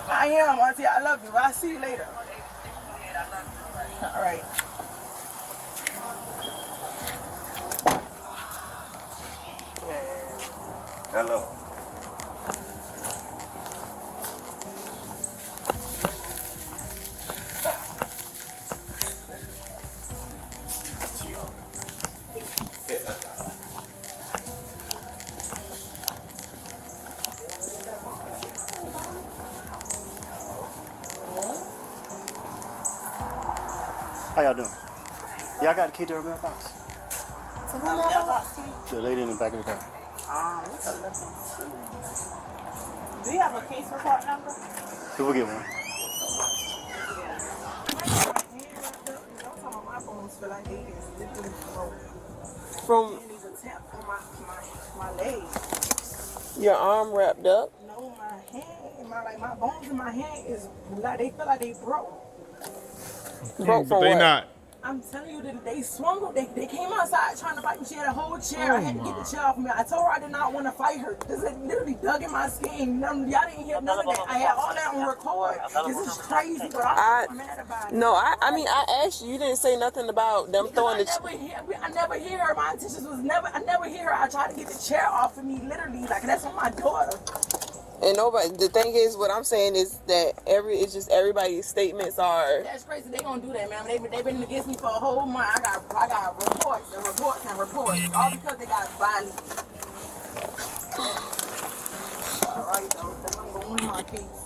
I am, Auntie. I love you. I'll see you later. All right. Hello. How y'all doing? Yeah, I got a key to her mailbox. The lady in the back of the car. Do you have a case report number? We'll get one. My bones feel like they is literally broke. From Needs a tap on my leg. your arm wrapped up. No, my hand, my bones in my hand is like they feel like they broke. Broke But they what? not. I'm telling you that they swung. They came outside trying to fight me. She had a whole chair. I had to get the chair off me. I told her I did not want to fight her. This is literally dug in my skin. Y'all didn't hear none of that. I had all that on record. This is crazy, but I'm mad about it. No, I mean, I asked you. You didn't say nothing about them throwing the. I never hear her. My intentions was never. I never hear her. I tried to get the chair off of me. Literally, like that's on my daughter. And nobody. The thing is, what I'm saying is that it's just everybody's statements are. That's crazy. They gonna do that, man. They've been against me for a whole month. I got reports and reports and reports, all because they got violent. All right, though. I'm going to my case.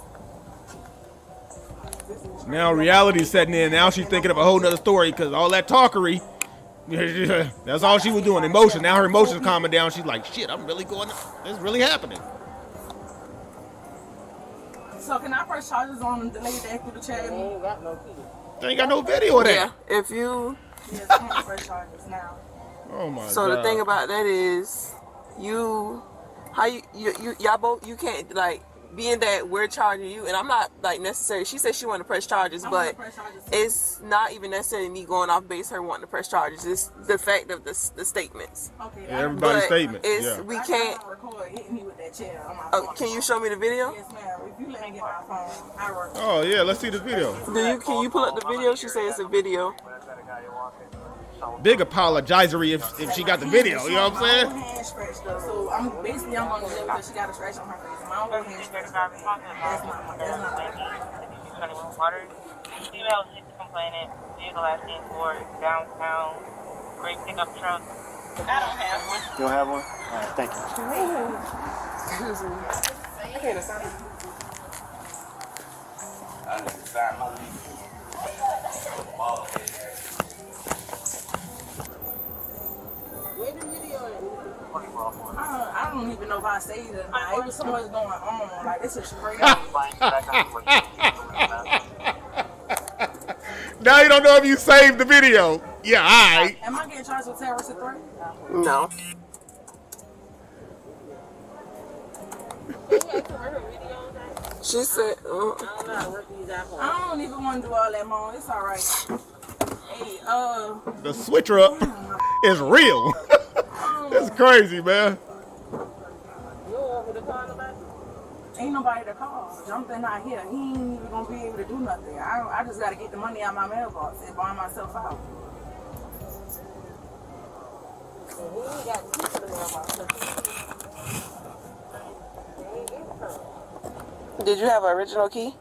Now reality's setting in. Now she's thinking of a whole nother story because all that talkery. That's all she was doing. Emotion. Now her emotions calming down. She's like, shit, I'm really going. It's really happening. So can I press charges on the lady that threw the chair? They ain't got no key. They ain't got no video of that. Yeah, if you. Yes, I'm gonna press charges now. Oh my So god. the thing about that is, y'all both, you can't like being that we're charging you, and I'm not like necessary. She said she wanted to press charges, but it's not even necessarily me going off base her wanting to press charges. It's the fact of the statements. Okay. Yeah, everybody's statements. We can't. Hitting me with that chair on my phone. Can you show me the video? Yes, ma'am. If you let me get my phone, I record. Oh yeah, let's see the video. Can you pull up the video? She says it's a video. Big apologizery if she got the video. You know what I'm saying? Hand scratch though, so I'm going to live because she got a scratch on her face. My own hand scratch. That's not water. Female is complaining. Vehicle last seen for downtown. Great pickup truck. I don't have one. You don't have one? All right, thank you. I can't assign it. I need to sign my lease. Where the video at? I don't even know if I saved it. It was so much going on. Like, this is straight up. Now you don't know if you saved the video. Yeah, alright. Am I getting charged with terrorist threat? No. She said, I don't even want to do all that, Mom. It's all right. Hey, the switcher up is real. It's crazy, man. Ain't nobody to call. Jumping out here. He ain't even gonna be able to do nothing. I just gotta get the money out of my mailbox and buy myself out. Did you have an original key?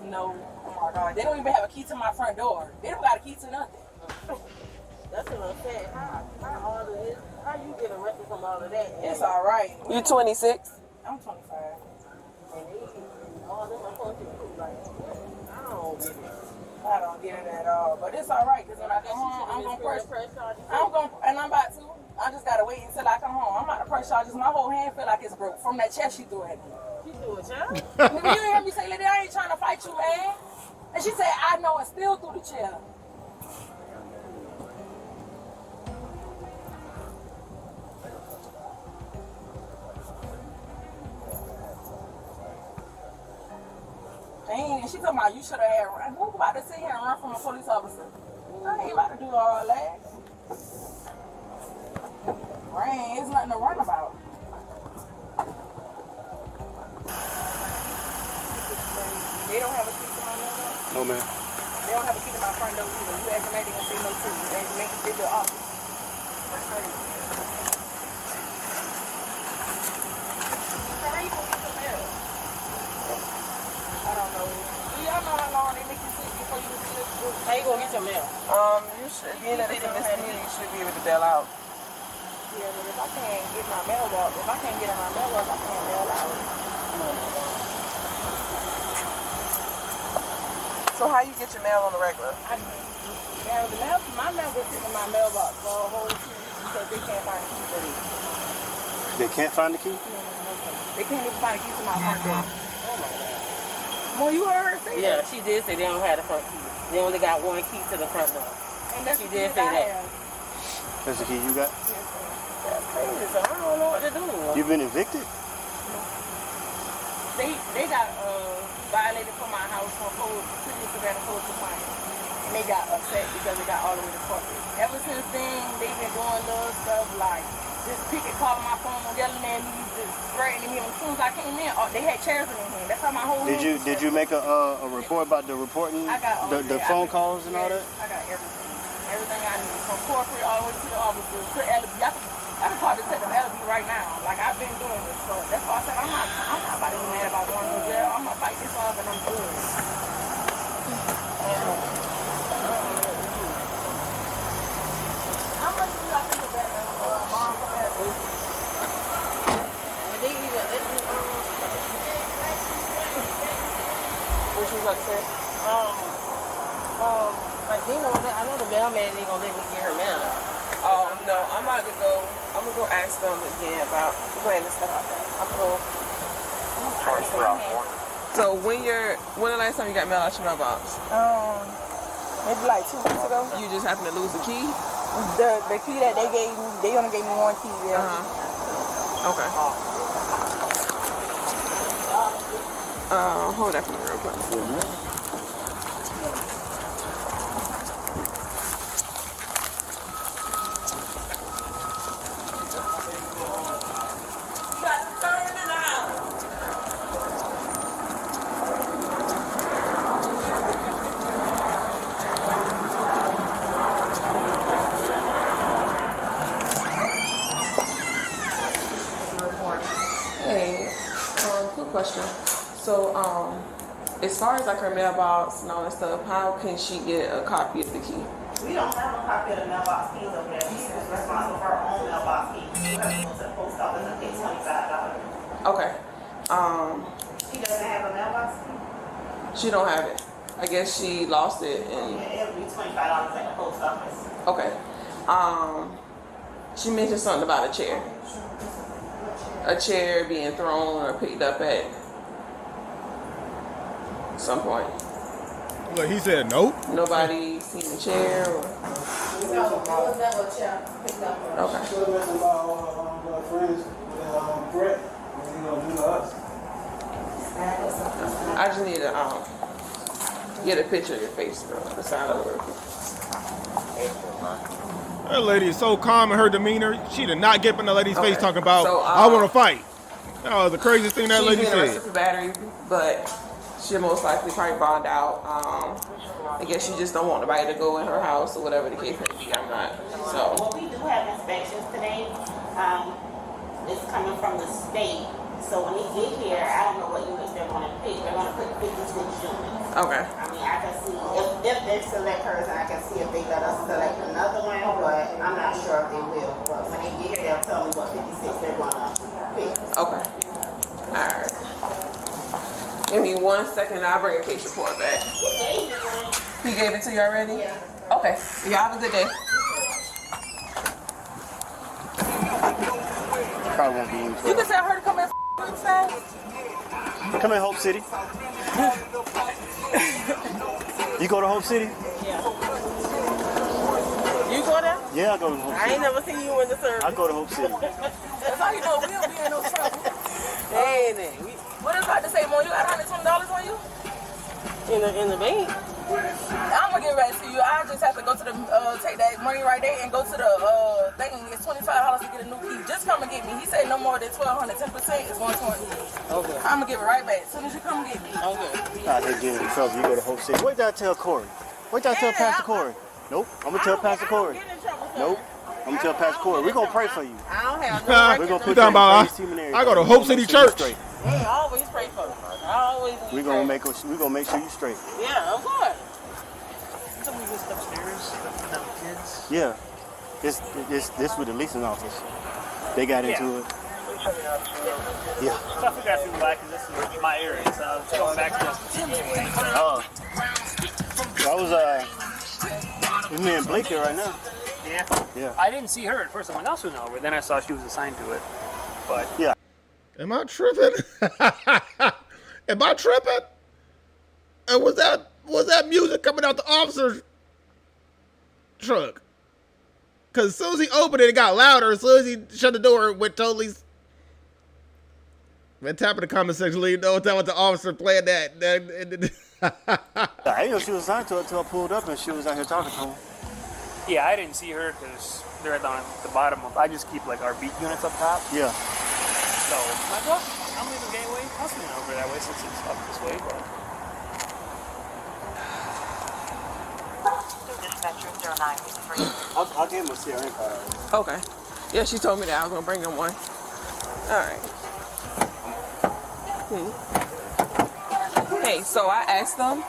No. Oh my God. They don't even have a key to my front door. They don't got a key to nothing. That's what I'm saying. How you get arrested from all of that? It's all right. You 26? I'm 25. I don't get it at all. But it's all right because when I come home, I'm gonna press. And I'm about to. I just gotta wait until I come home. I'm about to press charges. My whole hand feel like it's broke from that chair she threw at me. She threw a chair? You hear me say, lady, I ain't trying to fight you, man. And she said, I know, and still threw the chair. Dang, and she talking about you should have had run. Who about to sit here and run from a police officer? I ain't about to do all that. Rain, it's nothing to run about. They don't have a key to my mailbox? No, ma'am. They don't have a key to my front door either. You acting like they gonna say no to you. They make it to the office. That's crazy. How you gonna get the mail? I don't know. Do y'all know how long they make you sit before you see this group? How you gonna get your mail? You should, being that it's a misdemeanor, you should be able to bail out. Yeah, but if I can't get my mailbox, if I can't get in my mailbox, I can't bail out. So how you get your mail on the regular? My mail gets in my mailbox for a whole 2 weeks because they can't find the key for it. They can't find the key? They can't even find the key to my front door. Oh my God. Well, you heard her say Yeah, that? she did say they don't have the front key. They only got one key to the front door. And that's she did say that. That's the key you got? That's crazy, so I don't know what to do. You've been evicted? They got violated from my house for previous event code compliance. And they got upset because they got all the way to court. Ever since then, they've been doing little stuff like just picking, calling my phone, yelling at me, just threatening me. And as soon as I came in, they had chairs in their hand. That's how my whole Did you make a report about the reporting? I got the phone calls and all that? I got everything. Everything I need. From corporate all the way to the offices, to LB. I can call Detective LB right now. Like, I've been doing this. So that's why I said I'm not about to be mad about going to jail. I'm going to fight this off and I'm good. How much do I think of that mom for that? What you about to say? Like, I know the mailman ain't gonna let me get her mail. No, I'm about to go. I'm gonna go ask them again about playing and stuff like that. I'm gonna go. So when the last time you got mail out your mailbox? Maybe like 2 weeks ago. You just happened to lose the key? The key that they gave me, they only gave me one key. Yeah. Okay. Hold that for me real quick. Hey, quick question. So, as far as like her mailbox and all that stuff, how can she get a copy of the key? We don't have a copy of the mailbox keys over there. She's responsible for her own mailbox keys. She has to go to the post office and pay $25. Okay. She doesn't have a mailbox key? She don't have it. I guess she lost it and Yeah, it'll be $25 at the post office. okay. She mentioned something about a chair. A chair being thrown or picked up at some point. Look, he said nope. Nobody seen the chair or okay. Should have been my friends, Brett. What he gonna do to us? I just need to get a picture of your face, bro. The side of her. That lady is so calm in her demeanor. She did not get up in the lady's face talking about, So, I want to fight. That was the craziest thing that lady She's been arrested said. for battery, but she'll most likely probably bond out. I guess she just don't want nobody to go in her house or whatever the case may be. I'm not. So. Well, we do have inspections today. It's coming from the state. So when they get here, I don't know what units they're going to pick. They're going to put 56 units. Okay. I mean, I can see if they select hers, and I can see if they let us select another one, but I'm not sure if they will. But when they get here, they'll tell me what 56 they're going to pick. Okay. All right. Give me 1 second. I'll bring a case report back. He gave it to you already? Yeah. Okay. Y'all have a good day. Probably won't be in You can tell her to come in fast. Come in Hope City. You go to Hope City? Yeah. You go there? Yeah, I go to Hope City. I ain't never seen you in the service. I go to Hope City. That's how you know we don't be in no trouble. Ain't it? What is about to say, Mo? You got $120 on you? In the bank? I'm gonna get right to you. I just have to go to the take that money right there and go to the thing. It's $25 to get a new key. Just come and get me. He said no more than 1,200. 10% is $120. Okay. I'm gonna give it right back as soon as you come get me. Okay. I hate getting in trouble. You go to Hope City. Wait till I tell Corey. Wait till I tell Pastor Corey. Nope. I'm gonna tell Pastor Corey. Nope. I'm gonna tell Pastor Corey. We're gonna pray for you. I don't have no We're gonna put You talking about I I go to Hope City Church. Hey, I always pray for them. I always We're gonna make sure you straight. Yeah, of course. Somebody just upstairs without kids. Yeah. This with the leasing office. They got into it. Yeah. So I figured I flew back because this is my area, so I was going back to this anyway. Oh. So I was with me and Blake here right now. Yeah. Yeah. I didn't see her at first. Someone else went over. Then I saw she was assigned to it. But yeah. Am I tripping? Am I tripping? And was that music coming out the officer's truck? Because as soon as he opened it, it got louder. As soon as he shut the door, it went totally... Man, tap in the comment section, let you know what the officer playing that. I didn't know she was assigned to it until I pulled up and she was out here talking to him. yeah, I didn't see her because they're at the bottom of. I just keep like our beat units up top. Yeah. So I'm like, well, I'm leaving Gateway. I'll swing over that way since it's up this way. But I'll give him a CRN card. Okay. Yeah, she told me that I was gonna bring him one. All right. Hey, so I asked them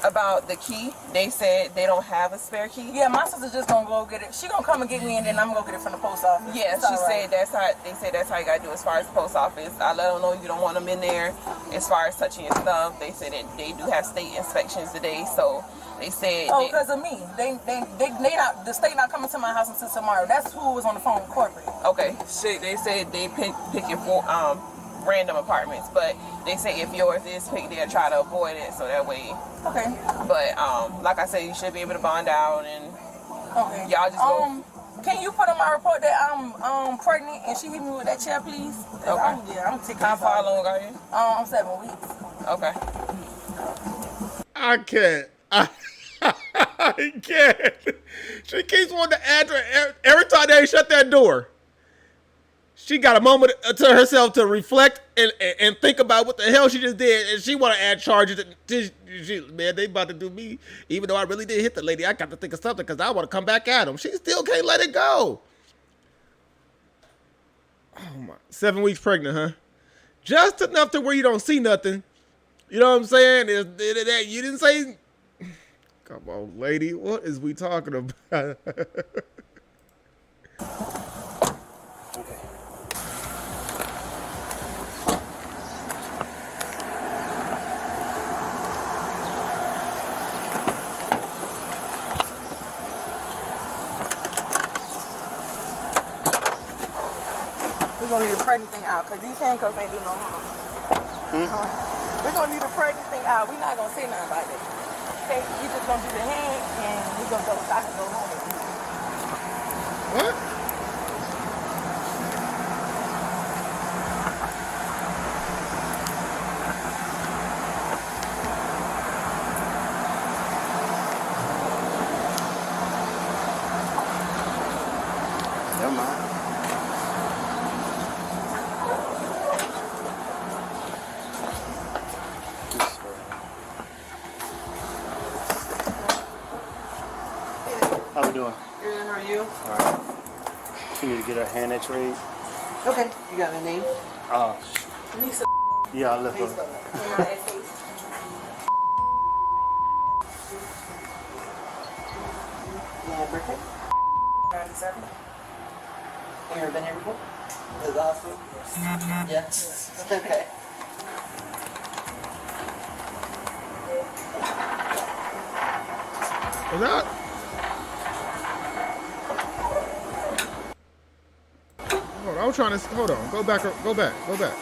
about the key. They said they don't have a spare key. Yeah, my sister's just gonna go get it. She gonna come and get me, and then I'm gonna go get it from the post office. Yeah, It's she all right. said that's how. They said that's how you gotta do as far as the post office. I let them know you don't want them in there. As far as touching your stuff, they said that they do have state inspections today. So they said. Oh, because of me. They not, the state not coming to my house until tomorrow. That's who was on the phone with corporate. Okay, shit. They said they picking for random apartments, but they say if yours is picked, they'll try to avoid it so that way. Okay. But like I said, you should be able to bond out and. Okay. Y'all just go. Can you put in my report that I'm pregnant and she hit me with that chair, please? Okay. I'm taking. How far along are you? I'm 7 weeks. Okay. I can't. I can't. She keeps wanting to add her every time they shut that door. She got a moment to herself to reflect and think about what the hell she just did, and she want to add charges. Man, they about to do me. Even though I really did hit the lady, I got to think of something because I want to come back at them. She still can't let it go. Oh my! 7 weeks pregnant, huh? Just enough to where you don't see nothing. You know what I'm saying? You didn't say. Come on, lady. What is we talking about? We're gonna need to pray this thing out because these handcuffs ain't do no harm. We're gonna need to pray this thing out. We're not gonna say nothing about it. Okay, we just gonna do the hand and we're gonna go stop and go home. What? Never mind. How we doing? Good, how are you? All right. She need to get her hand x-rayed. Okay. You got a name? Lisa. Yeah, I left her. Yeah, birthday? 97. You ever been here before? To the hospital? Yes. Okay. Was that? Hold on, I was trying to. Hold on. Go back. Go back. Go back.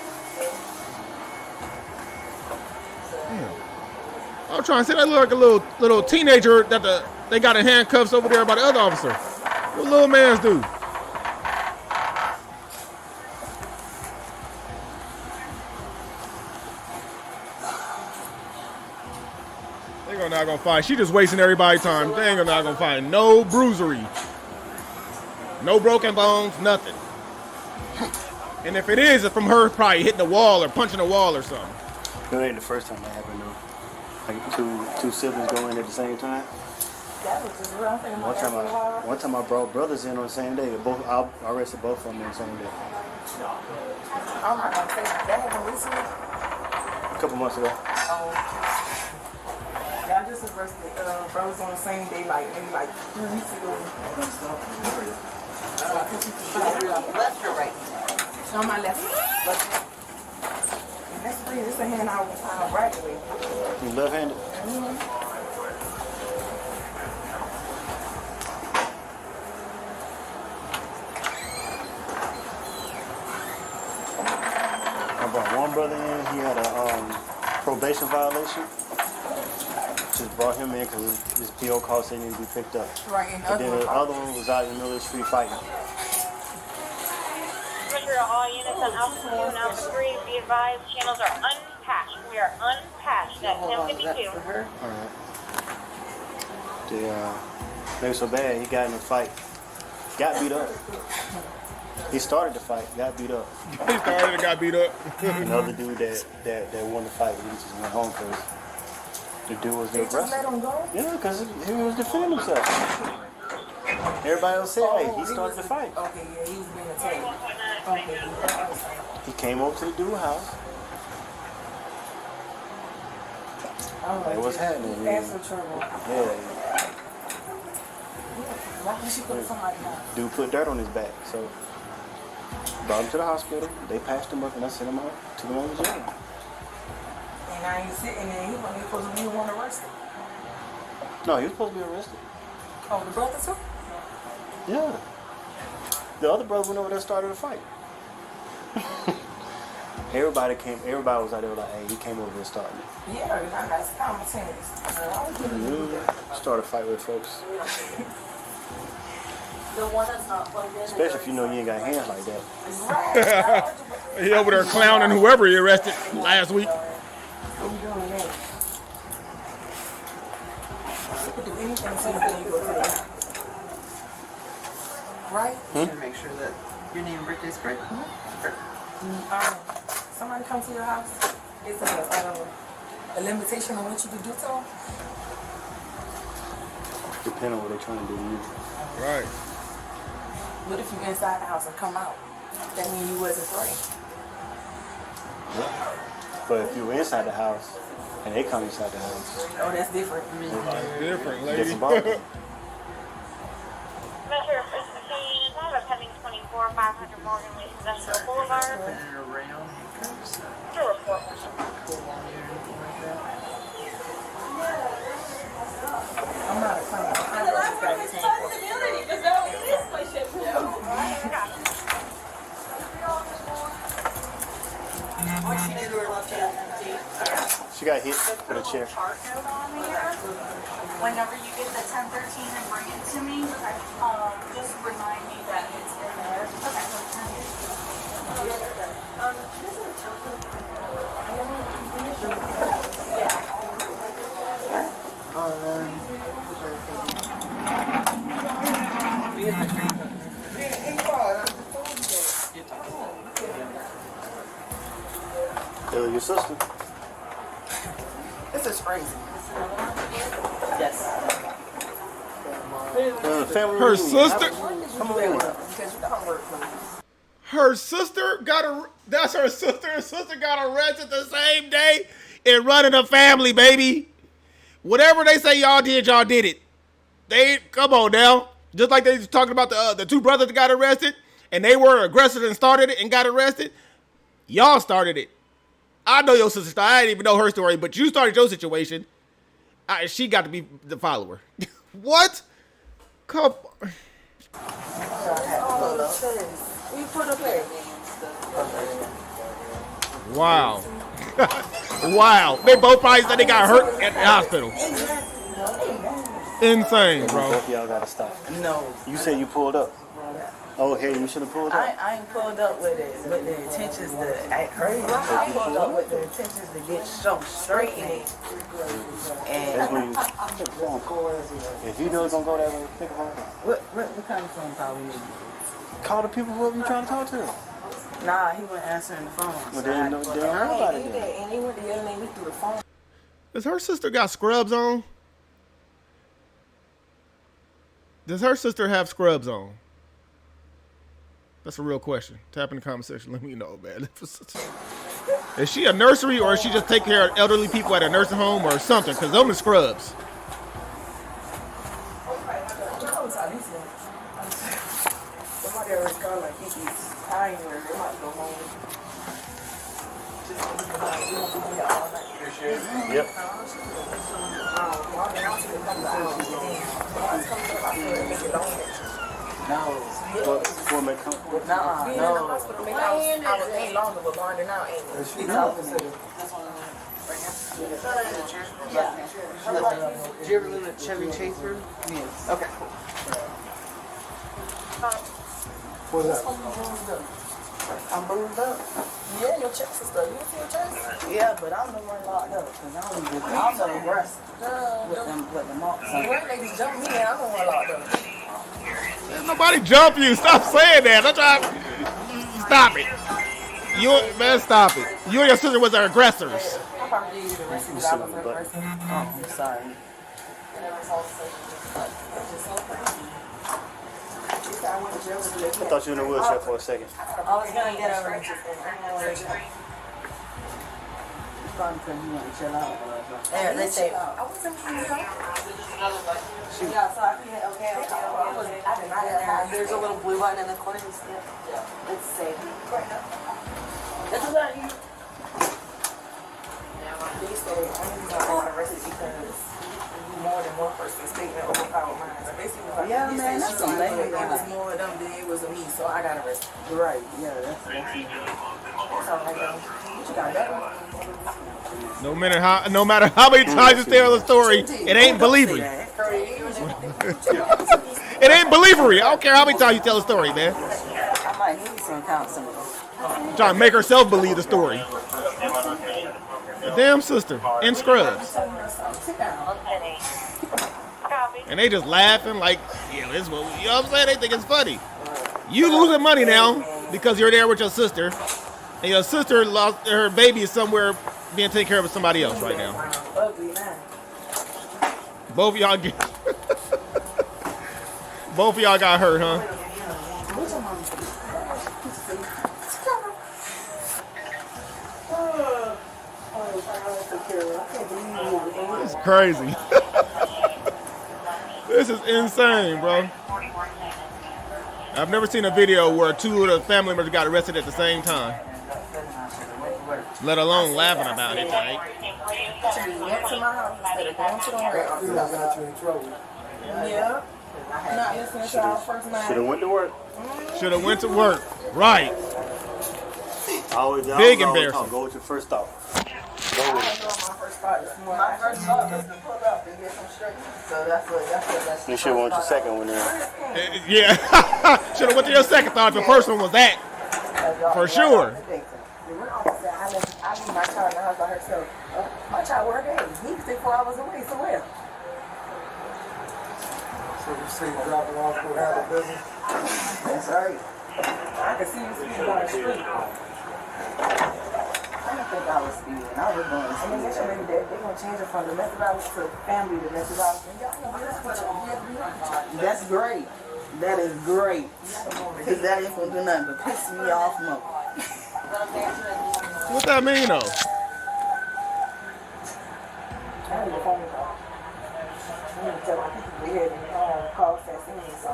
Damn. I was trying to say that looked like a little teenager that they got in handcuffs over there by the other officer. What little man's do? They're not gonna find. She just wasting everybody's time. They ain't not gonna find no bruisery, no broken bones, nothing. And if it is, it's from her probably hitting the wall or punching the wall or something. It ain't the first time that happened though. Like two siblings go in at the same time. That was just real thing. One time I brought brothers in on the same day. I arrested both of them on the same day. I'm not gonna say that happened recently. A couple months ago. Yeah, I just arrested brothers on the same day, maybe 3 weeks ago. Left or right? On my left. That's free. This is a hand I found right away. You left-handed? I brought one brother in. He had a probation violation. Just brought him in because his PO call said he needed to be picked up. Right. And then the other one was out in the middle of the street fighting. All units on Alpha 2 and Alpha 3, be advised, channels are unpatched. We are unpatched at 1052. Alright. They were so bad, he got in a fight. Got beat up. He started the fight, got beat up. He started and got beat up. Another dude that won the fight, he just went home because the dude was the aggressor. Let him go? Yeah, because he was defending himself. Everybody else said, hey, he started the fight. Okay, yeah, he was being attacked. Okay. He came over to the dude's house. Hey, what's happening? That's for trouble. Yeah. Why did she put somebody down? Dude put dirt on his back, so brought him to the hospital. They patched him up and I sent him out, took him over to jail. And now he's sitting there. He wasn't supposed to be the one arrested. No, he was supposed to be arrested. Oh, the brother too? Yeah. The other brother went over there and started a fight. Everybody was out there like, hey, he came over there and started it. Yeah, I got simultaneous. Start a fight with folks. The one that's not plugged in. Especially if you know you ain't got hands like that. He over there clowning whoever he arrested last week. I'm doing that. You could do anything so that you go to the house. Right? To make sure that your name and birthday's correct. Somebody come to your house. Is a limitation on what you can do to them? Depending on what they're trying to do to you. Right. What if you inside the house and come out? That means you wasn't free. But if you were inside the house and they come inside the house, Oh, that's different. Different, lady. Measure for 16, I have a pending 24, 500 Morgan Lake Industrial Boulevard. To report. I'm not a client. I'm just got to she got hit with a chair. Whenever you get the 1013 and bring it to me, just remind me that it's in there. Your sister. This is crazy. Yes. Family Her reunion. sister. Come on. Her sister got that's her sister. Her sister got arrested the same day in running a family, baby. Whatever they say y'all did it. They come on now. Just like they was talking about the two brothers that got arrested, and they were aggressors and started it and got arrested. Y'all started it. I know your sister. I didn't even know her story, but you started your situation. She got to be the follower. What? Come. Wow. Wow. They both probably said they got hurt at the hospital. Insane, bro. Both of y'all gotta stop. No. You said you pulled up. Oh, hey, you should have pulled up. I ain't pulled up with the intentions to act crazy. I pulled up with the intentions to get something straight in it. That's when you. If you know it's gonna go that way, think about it. What kind of phone call we need? Call the people who you trying to talk to. Nah, he wasn't answering the phone. Well, they heard about it then. And he went to yelling at me through the phone. Does her sister got scrubs on? Does her sister have scrubs on? That's a real question. Tap in the comment section. Let me know, man. Is she a nursery or is she just take care of elderly people at a nursing home or something? Because those are scrubs. Somebody already called like he's tired. They might go home. Yep. No. Before they come. Nah, Being in the hospital make I was ain't longer, but wandering out ain't. No. Did you ever live at Chevy Chase Room? Yes. Okay. What's that? I'm bruised up. Yeah, your chest is stuck. You see your chest? Yeah, but I'm the one locked up because I'm the arrested with the marks. See, when niggas jump me, I'm the one locked up. Nobody jump you. Stop saying that. I'm trying. Stop it. Man, stop it. You and your sister was the aggressors. I probably gave you the rest of the dollar for the person. Oh, I'm sorry. I thought you were in a wheelchair for a second. I was gonna get over it. Probably because you want to chill out. Yeah, let's say. I wasn't trying to help. Yeah, so I can okay. I did not have. There's a little blue button in the corner. Let's see. This is not you. They say only got arrested because more than one person's statement overpowered mine. So basically, like, Yeah, man, that's it amazing. was more of them than it was of me, so I got arrested. Right, yeah, that's So like, what you got better? No matter how many times you tell the story, it ain't believery. It ain't believery. I don't care how many times you tell the story, man. I might need some counseling. Trying to make herself believe the story. A damn sister in scrubs. And they just laughing like, yeah, this is what you know what I'm saying? They think it's funny. You losing money now because you're there with your sister, and your sister lost her baby is somewhere being taken care of by somebody else right now. Both of y'all get both of y'all got hurt, huh? It's crazy. This is insane, bro. I've never seen a video where two of the family members got arrested at the same time. Let alone laughing about it, right? Yeah. Not listening to our first night. Should have went to work. Should have went to work. Right. Big embarrassing. Go with your first thought. My first thought was to pull up and get some straight. So that's what. You should have went your second one then. Yeah. Should have went to your second thought if the first one was that. For sure. I leave my child in the house by herself. My child work days. He can stay 4 hours away somewhere. So you say you drop it off, go have a business? That's right. I can see you speeding down the street. I don't think I was speeding. I was going to speed. That's maybe they're going to change it from domestic violence to family domestic violence. That's great. That is great. Because that ain't going to do nothing but piss me off more. What that mean though? I had a phone call. I need to tell my people we had call fast in so.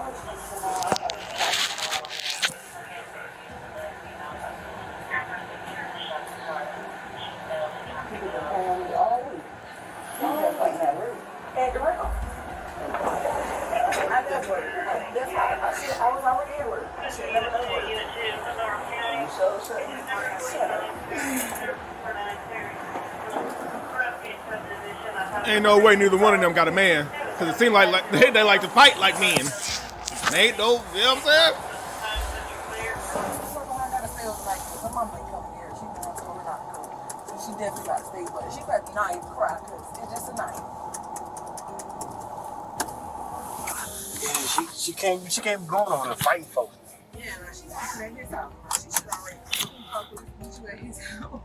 People been paying me all week. I'm just like that word. And the real. I just work. That's how I was already at work. I should never done work. Ain't no way neither one of them got a man. Because it seemed like they like to fight like men. They ain't no, you know what I'm saying? She definitely got to stay, but she better not even cry because it's just a night. Yeah, she can't be going on her fighting folks. Yeah, she's at his house. She should already meet you at his house.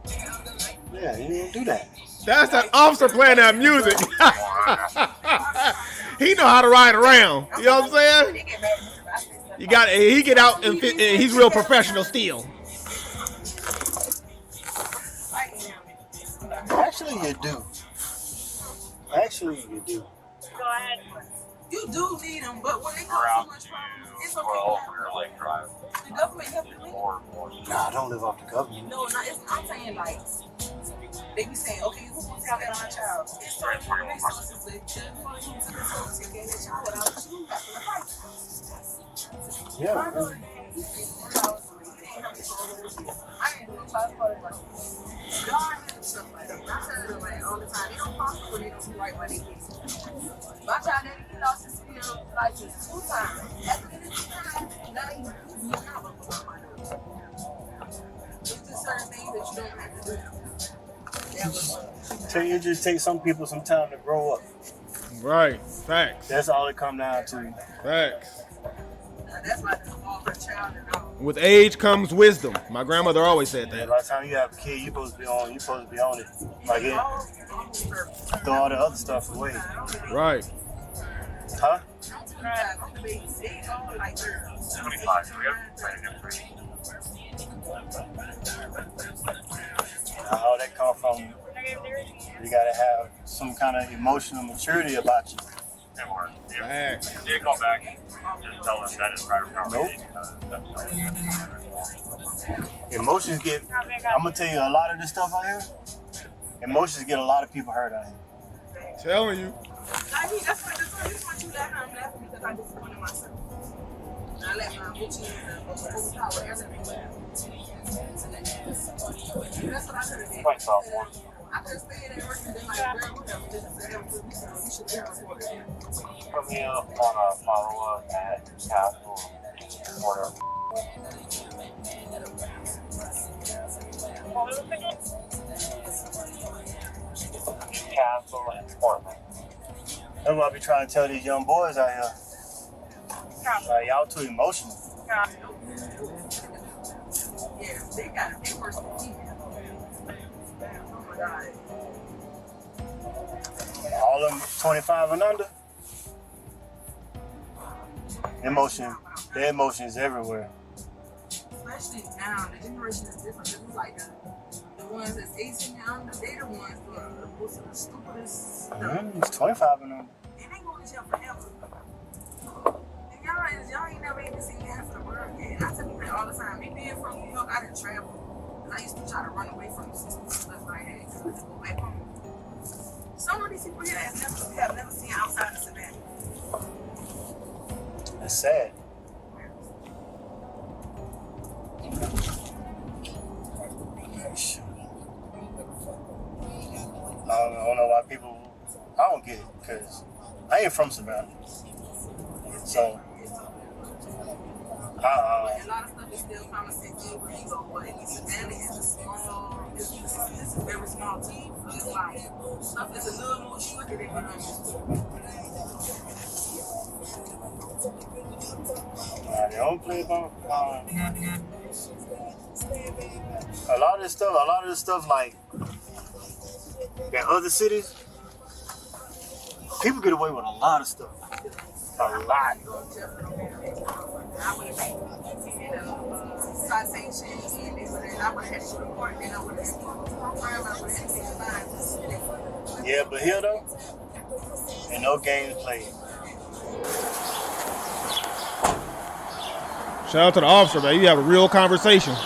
Yeah, you didn't do that. That's that officer playing that music. He know how to ride around. You know what I'm saying? He get out and he's real professional still. Actually, you do. Actually, you do. Go ahead. You do need them, but when they cause so much problems, it's okay. The government help you with. Nah, don't live off the government. No, I'm saying like, they be saying, okay, who wants to take care of my child? It's certain resources that take care of their child without you have to fight. Yeah. I ain't doing child support right. God has stuff like that. I tell them like all the time, they don't cost when they don't do right by their kids. My child daddy lost his skill license 2 times. After this time, now he's not looking at my nerves. It's just certain things that you don't have to do. So it just takes some people some time to grow up. Right. Facts. That's all it comes down to. Facts. That's why all her child and all. With age comes wisdom. My grandmother always said that. By the time you have a kid, you're supposed to be on it. Like it. Throw all the other stuff away. Right. Huh? 25. How that come from? You gotta have some kind of emotional maturity about you. If you call back, just tell us that is private property. Emotions get, I'm gonna tell you a lot of this stuff out here, emotions get a lot of people hurt out here. Telling you. I mean, that's what you laughing. I'm laughing because I disappointed myself. I let my bitches overpower everything. That's what I could have did. I could have stayed at work and been like, girl, whatever, just say everything. You should be recording. Put me up on a follow-up at Castle Order. What was it again? hassle and torment. That's what I be trying to tell these young boys out here. Like, y'all too emotional. Yeah, they got it. They worse than me. Oh my God. All them 25 and under. Their emotions everywhere. Especially now, the generation is different. It's like the ones that's 18 and under, they the ones who are most of the stupidest stuff. It's 25 and under. They ain't going to jail forever. And y'all ain't never even seen half of the world yet. I tell people all the time, me being from New York, I didn't travel. Because I used to try to run away from the system stuff I had because I just go back home. Some of these people here have never seen outside of Savannah. It's sad. I don't know why people. I don't get it because I ain't from Savannah, so A lot of stuff is still common sense when you go, but Savannah is a small. It's a very small team. It's like stuff is a little more tricky than what I'm used to. they don't play about. A lot of this stuff, like in other cities, people get away with a lot of stuff. A lot. Yeah, but here though, and no games played. Shout out to the officer, man. You have a real conversation.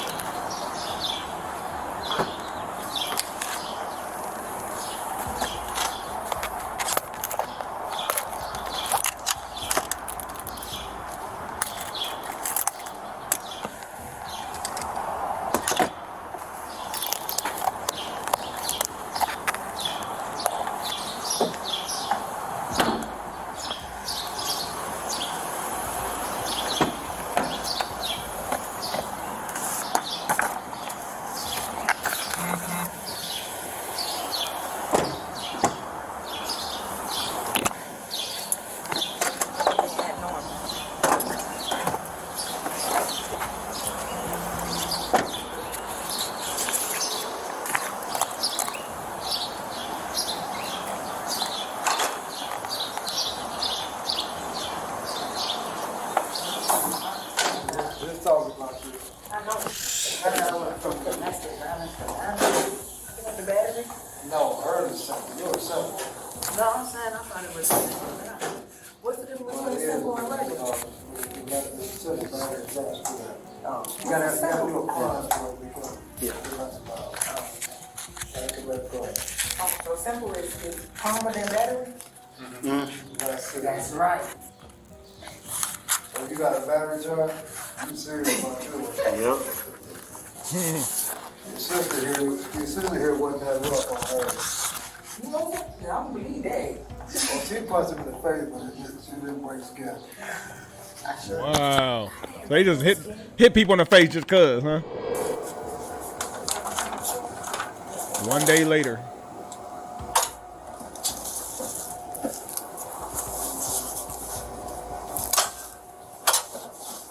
No, her is simple. You're simple. No, I'm saying I thought it was simple. What's the difference between simple and regular? You gotta do a cross. So simple is calmer than battery? That's right. So you got a battery charge? You serious about yours? Yep. Your sister here wasn't that rough on her. You know what? Yeah, I don't believe that. Well, she punched him in the face, but she didn't break skin. Wow. So they just hit people in the face just cause, huh? One day later.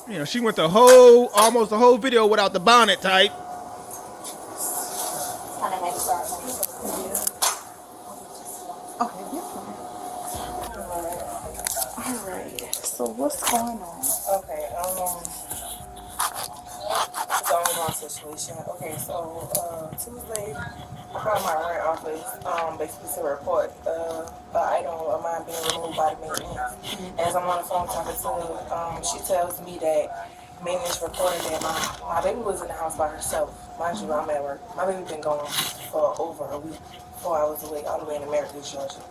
You know, she went almost the whole video without the bonnet type. Alright, so what's going on? Okay, it's all my situation. Okay, so Tuesday, I called my rent office, basically to report an item of mine being removed by the maintenance. As I'm on the phone talking to her, she tells me that maintenance reported that my baby was in the house by herself. Mind you, I'm at work. My baby been gone for over a week, 4 hours away, all the way in America, Georgia.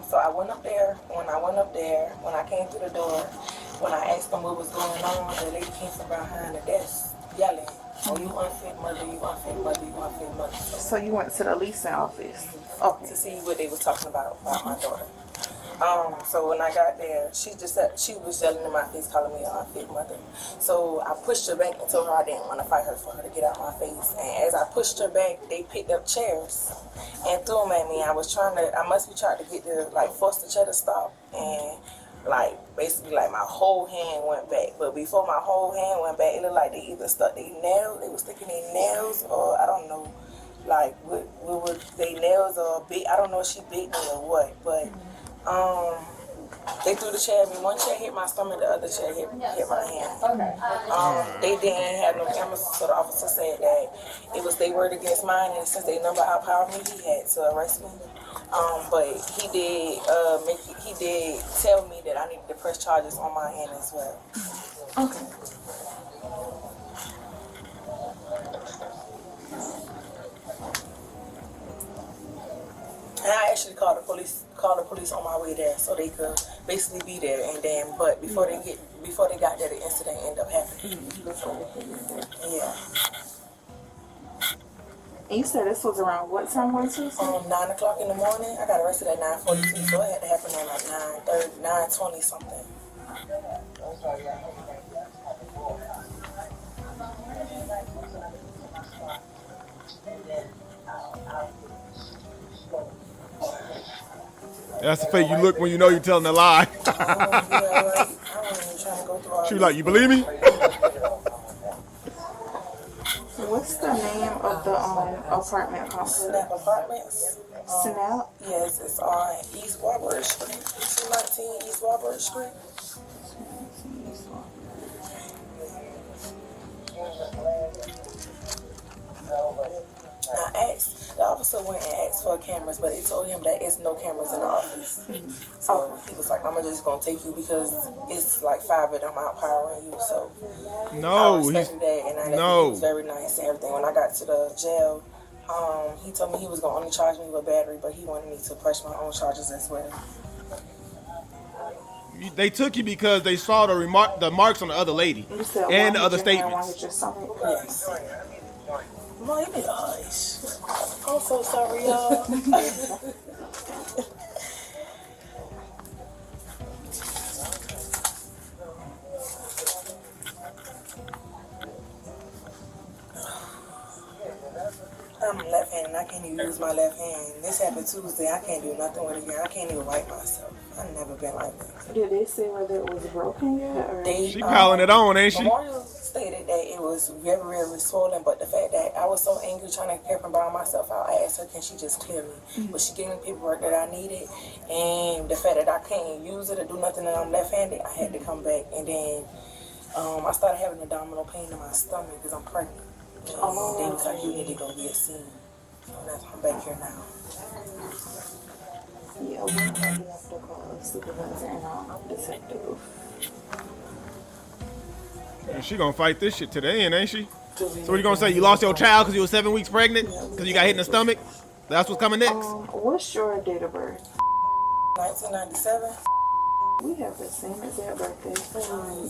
So I went up there. When I came through the door, when I asked them what was going on, the lady came from behind the desk yelling, "Oh, you unfit mother, you unfit mother, you unfit mother." So you went to the leasing office? To see what they were talking about my daughter. So when I got there, she was yelling in my face, calling me an unfit mother. So I pushed her back and told her I didn't want to fight her for her to get out my face. And as I pushed her back, they picked up chairs and threw them at me. I must be trying to get force the chair to stop. And basically my whole hand went back. But before my whole hand went back, it looked like they either stuck their nails, they were sticking their nails, or I don't know, what were they nails or big, I don't know if she bit me or what, but they threw the chair at me. One chair hit my stomach, the other chair hit my hand. They didn't have no cameras, so the officer said that they word against mine, and since they number outpowered me, he had to arrest me. But he did tell me that I needed to press charges on my end as well. Okay. And I actually called the police on my way there so they could basically be there. And then, but before they got there, the incident ended up happening. Yeah. And you said this was around what time on Tuesday? 9 o'clock in the morning. I got arrested at 9:42, so it had to happen at like 9:20 something. That's the fake you look when you know you're telling a lie. She was like, you believe me? What's the name of the apartment complex? Snap Apartments. Snap? Yes, it's on East Warburg Street. 219 East Warburg Street. The officer went and asked for cameras, but they told him that it's no cameras in the office. So he was like, I'm just going to take you because it's like 5 of them outpowering you. So I respected that, and he was very nice and everything. When I got to the jail, he told me he was going to only charge me with battery, but he wanted me to press my own charges as well. They took you because they saw the marks on the other lady and the other statements. Yes. Mom, you need a hush. I'm so sorry, y'all. I'm left-handed and I can't even use my left hand. This happened Tuesday. I can't do nothing with it again. I can't even wipe myself. I've never been like this. Did they say whether it was broken yet? Or? She piling it on, ain't she? Memorial stated that it was very, very swollen, but the fact that I was so angry trying to help and buy myself out, I asked her, can she just clear me? But she gave me paperwork that I needed, and the fact that I can't use it or do nothing and I'm left-handed, I had to come back. And then I started having abdominal pain in my stomach because I'm pregnant. And they was like, you need to go get seen. So that's why I'm back here now. Yeah, we're going to have to call a supervisor and a detective. And she gonna fight this shit today, ain't she? So what you gonna say? You lost your child because you were 7 weeks pregnant? Because you got hit in the stomach? That's what's coming next? What's your date of birth? 1997. We have the same exact birthday.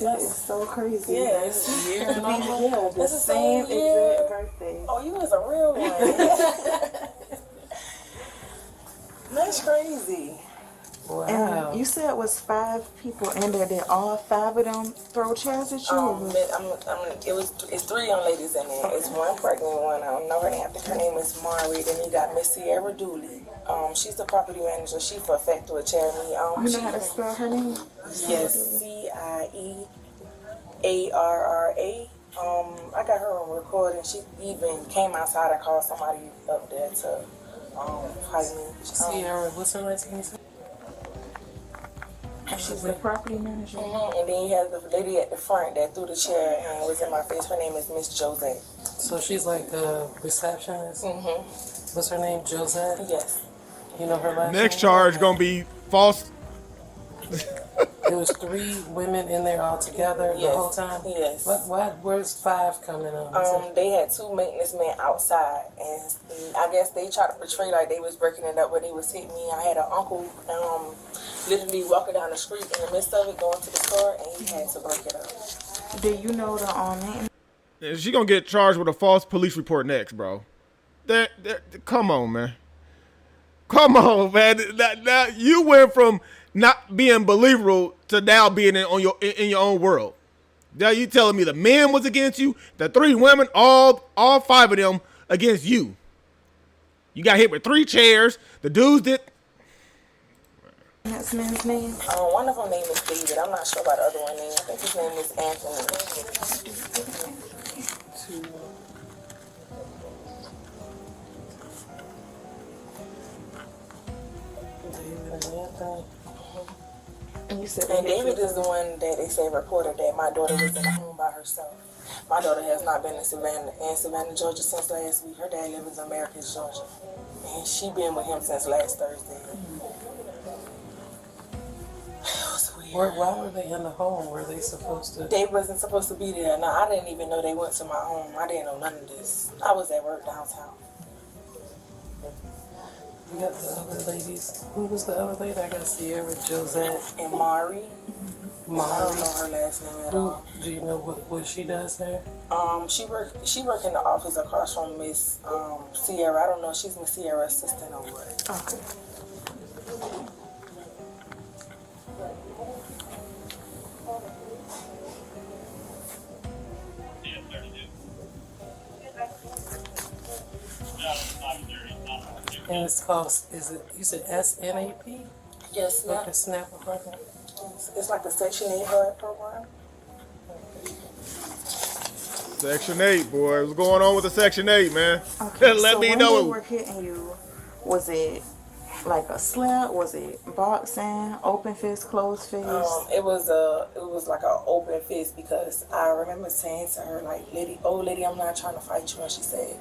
That is so crazy. Yeah, it's a year and almost. Yeah, the same exact birthday. Oh, you was a real one. That's crazy. Wow. And you said it was 5 people in there. Did all 5 of them throw chairs at you? It's 3 young ladies in there. It's one pregnant one. I don't know her name. I think her name is Mari. Then you got Miss Sierra Dooley. She's the property manager. She for Factor Charity. You know how to spell her name? Yes, Cierra. I got her on recording. She even came outside and called somebody up there to fight me. Sierra, what's her last name? She's the property manager. And then you have the lady at the front that threw the chair and was in my face. Her name is Miss Josette. So she's like the receptionist? What's her name? Josette? Yes. You know her last name? Next charge gonna be false. There was 3 women in there all together the whole time? Yes. Where's 5 coming on? They had 2 maintenance men outside, and I guess they tried to portray like they was breaking it up, but they was hitting me. I had an uncle literally walking down the street in the midst of it, going to the store, and he had to break it up. Do you know the maintenance? She gonna get charged with a false police report next, bro. Come on, man. Come on, man. Now you went from not being believable to now being in your own world. Now you telling me the men was against you, the 3 women, all 5 of them against you. You got hit with 3 chairs. The dudes did. That's man's name. One of them name is David. I'm not sure about the other one name. I think his name is Anthony. And you said, and David is the one that they say reported that my daughter was in the home by herself. My daughter has not been in Savannah, Georgia since last week. Her dad lives in Americus, Georgia. And she been with him since last Thursday. Why were they in the home? Were they supposed to? They wasn't supposed to be there. No, I didn't even know they went to my home. I didn't know none of this. I was at work downtown. You got the other ladies. Who was the other lady? I got Sierra, Josette, and Mari. Mari. I don't know her last name at all. Do you know what she does there? She work in the office across from Miss Sierra. I don't know. She's Miss Sierra's assistant or what. Okay. And it's called, you said SNAP? Yes, ma'am. Like a SNAP program? It's like a Section 8 HUD program. Section 8, boy. What's going on with the Section 8, man? Okay, Let so me when know. they were hitting you, was it like a slap? Was it boxing? Open fist, closed fist? It was like an open fist because I remember saying to her like, old lady, I'm not trying to fight you, and she said,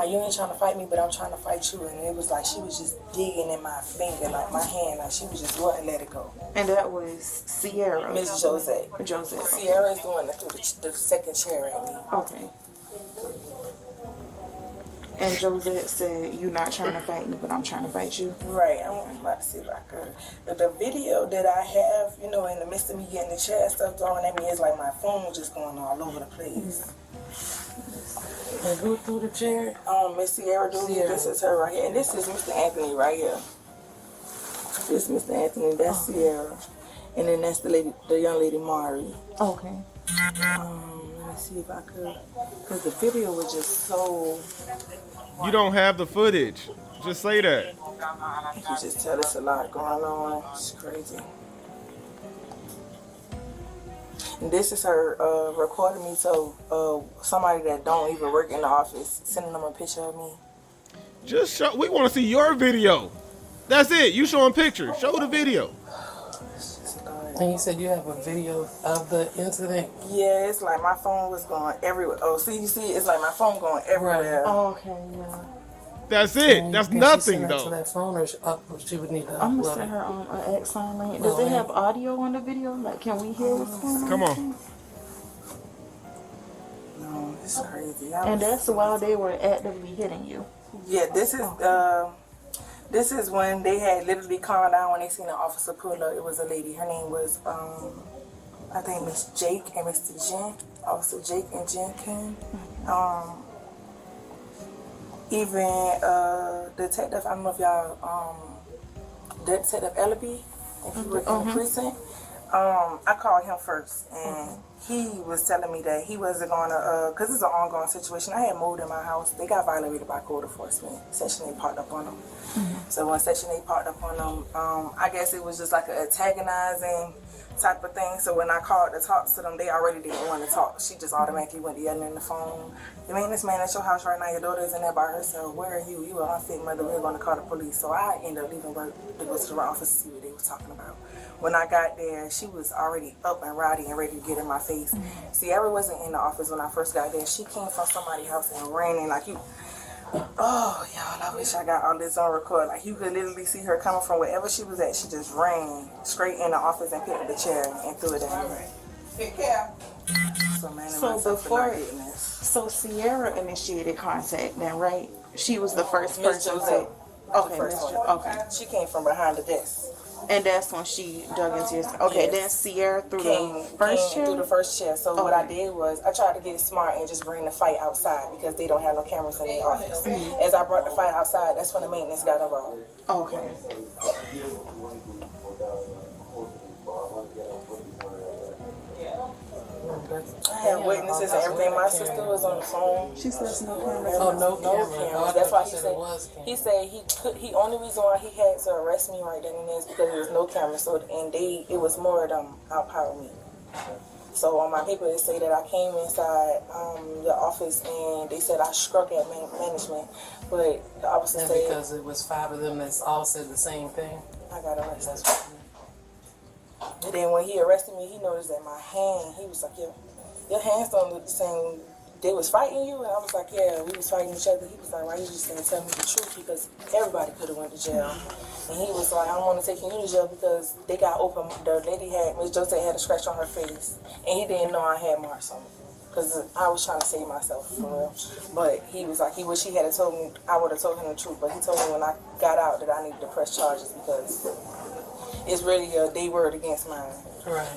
you ain't trying to fight me, but I'm trying to fight you, and it was like she was just digging in my finger, like my hand, like she was just wouldn't let it go. And that was Sierra. Miss Josette. Sierra is the one that threw the second chair at me. Okay. And Josette said, "You're not trying to fight me, but I'm trying to fight you." Right. I'm about to see if I could. But the video that I have, in the midst of me getting the chair stuff thrown at me, it's like my phone just going all over the place. And who threw the chair? Miss Sierra Dooley. This is her right here. And this is Mr. Anthony right here. This is Mr. Anthony. That's Sierra. And then that's the young lady, Mari. Okay. Let me see if I could. Because the video was just so... You don't have the footage. Just say that. You can just tell there's a lot going on. It's crazy. And this is her recording me, so somebody that don't even work in the office, sending them a picture of me. Just show. We want to see your video. That's it. You showing pictures. Show the video. And you said you have a video of the incident? Yeah, it's like my phone was going everywhere. Oh, see, you see, it's like my phone going everywhere. Right. Oh, okay, yeah. That's it. That's nothing, though. To that phone, or she would need to I'm upload gonna send her on an X line link. Does it have audio on the video? Like, can we hear what's going on? Come on. No, it's crazy. And that's while they were actively hitting you. Yeah, this is when they had literally calmed down when they seen an officer pull up. It was a lady. Her name was I think Miss Jake and Mr. Jen. Officer Jake and Jen Ken. Even detective, I don't know if y'all Detective Ellaby, if you work in the precinct. I called him first, and he was telling me that he wasn't gonna, cause it's an ongoing situation. I had mold in my house. They got violated by code enforcement. Section 8 parked up on them. So when Section 8 parked up on them, I guess it was just like an antagonizing type of thing. So when I called to talk to them, they already didn't want to talk. She just automatically went to yelling in the phone. The maintenance man at your house right now, your daughter is in there by herself. Where are you? You are unfit mother. We're going to call the police. So I ended up leaving work to go to the office to see what they was talking about. When I got there, she was already up and rowdy and ready to get in my face. Sierra wasn't in the office when I first got there. She came from somebody's house and ran in like you. Oh, y'all, I wish I got all this on record. Like, you could literally see her coming from wherever she was at. She just ran straight in the office and picked up the chair and threw it at me. Take care. So, man, So Sierra initiated contact then, right? She was the first person to... Okay, Miss Josette. Okay. She came from behind the desk. And that's when she dug into your... Okay, then Sierra through the first chair? Through the first chair. So what I did was, I tried to get smart and just bring the fight outside because they don't have no cameras in their office. As I brought the fight outside, that's when the maintenance got involved. Okay. I have witnesses and everything. My sister was on the phone. She says no cameras. Oh, no cameras. cameras. That's why he said he only reason why he had to arrest me right then and there is because there was no camera. So it was more of them outpower me. So on my paper it say that I came inside the office and they said I struck at management, but the officer said because it was 5 of them that's all said the same thing. I got arrested. And then when he arrested me, he noticed that my hand, he was like, your hands don't look the same. They was fighting you? And I was like, yeah, we was fighting each other. He was like, why you just didn't tell me the truth? Because everybody could have went to jail. And he was like, I don't want to take you to jail because they got open. The lady Ms. Jose had a scratch on her face. And he didn't know I had marks on me. Because I was trying to save myself, for real. But he was like, he wish he had told me, I would have told him the truth. But he told me when I got out that I needed to press charges because it's really their word against mine. Right.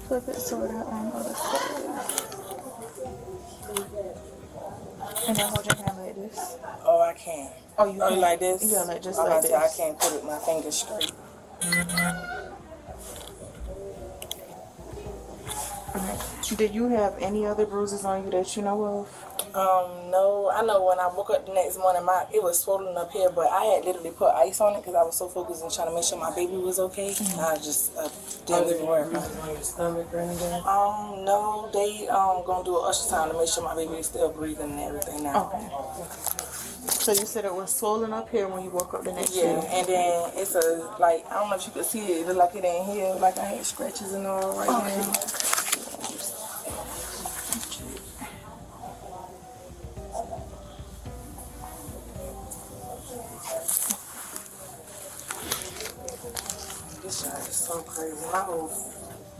Flip it sort of on the other side. And then hold your hand like this. Oh, I can't. Oh, you can't? Like this? Yeah, like just like like this. this. I can't put it, my fingers straight. Alright. Did you have any other bruises on you that you know of? No. I know when I woke up the next morning, it was swollen up here, but I had literally put ice on it because I was so focused on trying to make sure my baby was okay. I just didn't even worry about it. On your stomach or anything? No, they gonna do an ultrasound to make sure my baby is still breathing and everything now. Okay. So you said it was swollen up here when you woke up the next day? Yeah, and then it's I don't know if you could see it. It looked like it ain't here, like I had scratches and all right now. This shot is so crazy. My whole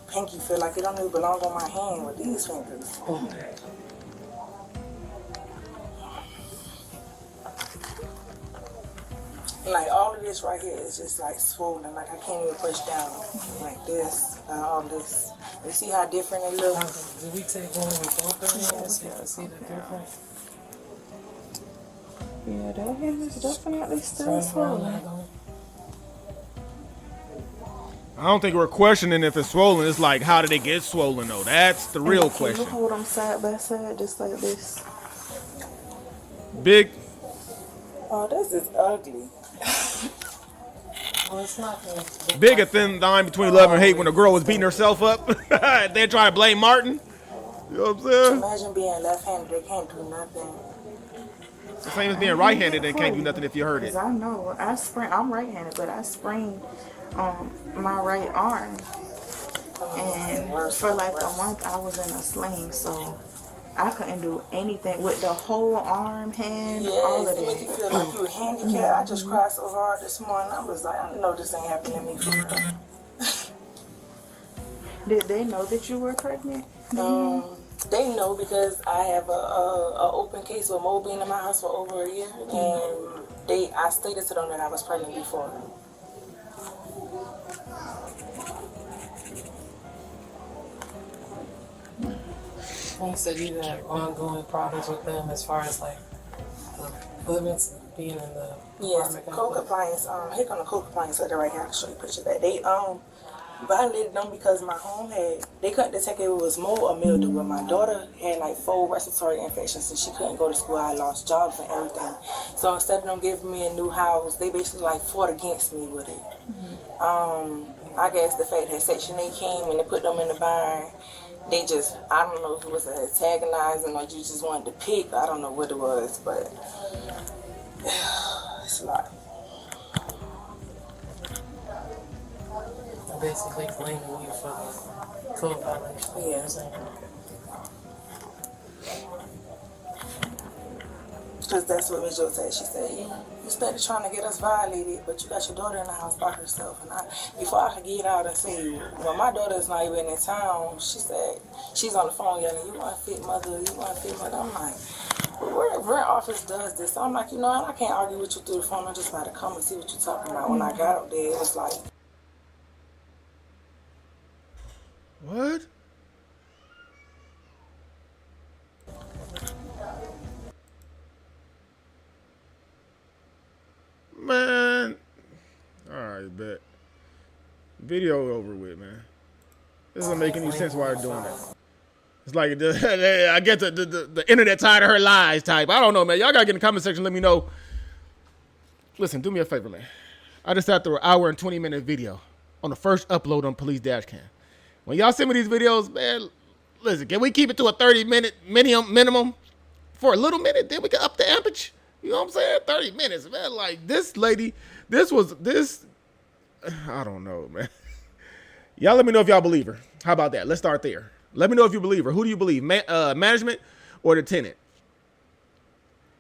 pinky feel like it don't even belong on my hand with these fingers. Like all of this right here is just like swollen. Like I can't even push down like this. All this. You see how different it looks? Did we take one with both of them? See the difference? Yeah, that hand is definitely still swollen. I don't think we're questioning if it's swollen. It's like, how did it get swollen, though? That's the real question. Can you hold them side by side, just like this? Big. Oh, this is ugly. Well, it's not good. Big a thin line between love and hate when a girl was beating herself up. They're trying to blame Martin. You know what I'm saying? Imagine being left-handed, they can't do nothing. It's the same as being right-handed and can't do nothing if you hurt it. Because I know, I'm right-handed, but I sprained my right arm. And for like a month, I was in a sling, so I couldn't do anything with the whole arm, hand, all of it make you feel like you were handicapped. I just cried so hard this morning. I was like, I know this ain't happening to me for real. Did they know that you were pregnant? They know because I have a open case with Mo being in my house for over a year, and I stated to them that I was pregnant before. You said you had ongoing problems with them as far as like the limits being in the apartment. Code compliance. Here come the code compliance letter right here. I'll show you a picture of that. They violated them because my home they couldn't detect if it was mold or mildew. But my daughter had like 4 respiratory infections and she couldn't go to school. I lost jobs and everything. So instead of them giving me a new house, they basically like fought against me with it. I guess the fact that Section 8 came and they put them in the barn. They just, I don't know if it was antagonizing or you just wanted to pick. I don't know what it was, but it's a lot. Basically blaming you for the code violation. Yeah. Because that's what Ms. Jo said. She said, you started trying to get us violated, but you got your daughter in the house by herself. And before I could get out and say, well, my daughter's not even in town, she said, she's on the phone yelling, you want a fit mother, you want a fit mother. I'm like, rent office does this. So I'm like, I can't argue with you through the phone. I just got to come and see what you're talking about. When I got up there, it was like. What? Man. Alright, bet. Video over with, man. This doesn't make any sense why they're doing that. It's like, I get the internet tired of her lies type. I don't know, man. Y'all gotta get in the comment section, let me know. Listen, do me a favor, man. I just sat through an hour and 20-minute video on the first upload on Police Dashcam. When y'all send me these videos, man, listen, can we keep it to a 30-minute minimum for a little minute? Then we can up the amperage. You know what I'm saying? 30 minutes, man. Like, this lady, I don't know, man. Y'all let me know if y'all believe her. How about that? Let's start there. Let me know if you believe her. Who do you believe? Management or the tenant?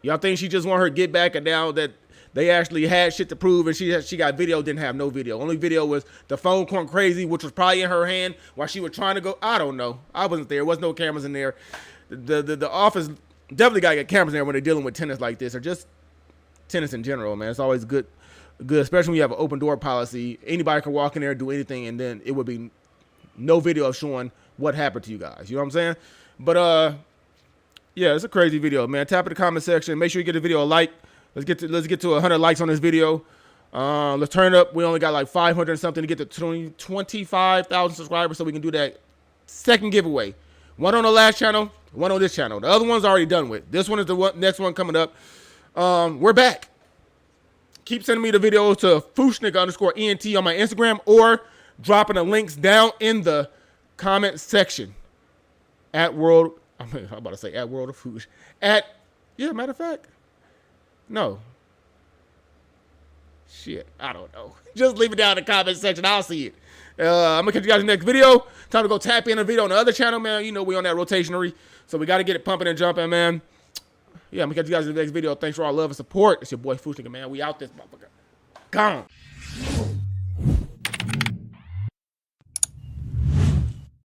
Y'all think she just want her to get back, and now that they actually had shit to prove and she got video, didn't have no video. Only video was the phone going crazy, which was probably in her hand while she was trying to go. I don't know. I wasn't there. There was no cameras in there. The office definitely got to get cameras in there when they're dealing with tenants like this, or just tenants in general, man. It's always good, especially when you have an open door policy. Anybody can walk in there and do anything, and then it would be no video of showing what happened to you guys. You know what I'm saying? But yeah, it's a crazy video, man. Tap in the comment section. Make sure you get the video a like. Let's get to 100 likes on this video. Let's turn it up. We only got like 500 and something to get to 25,000 subscribers, so we can do that second giveaway. One on the last channel, one on this channel. The other one's already done with. This one is the next one coming up. We're back. Keep sending me the videos to Fushnik_ENT on my Instagram, or dropping the links down in the comment section at World. I'm about to say at World of Foosh. Matter of fact. No. Shit, I don't know. Just leave it down in the comment section. I'll see it. I'm going to catch you guys in the next video. Time to go tap in a video on the other channel, man. You know we on that rotationary, so we got to get it pumping and jumping, man. Yeah, I'm going to catch you guys in the next video. Thanks for all love and support. It's your boy Fushnik, man. We out this motherfucker. Gone.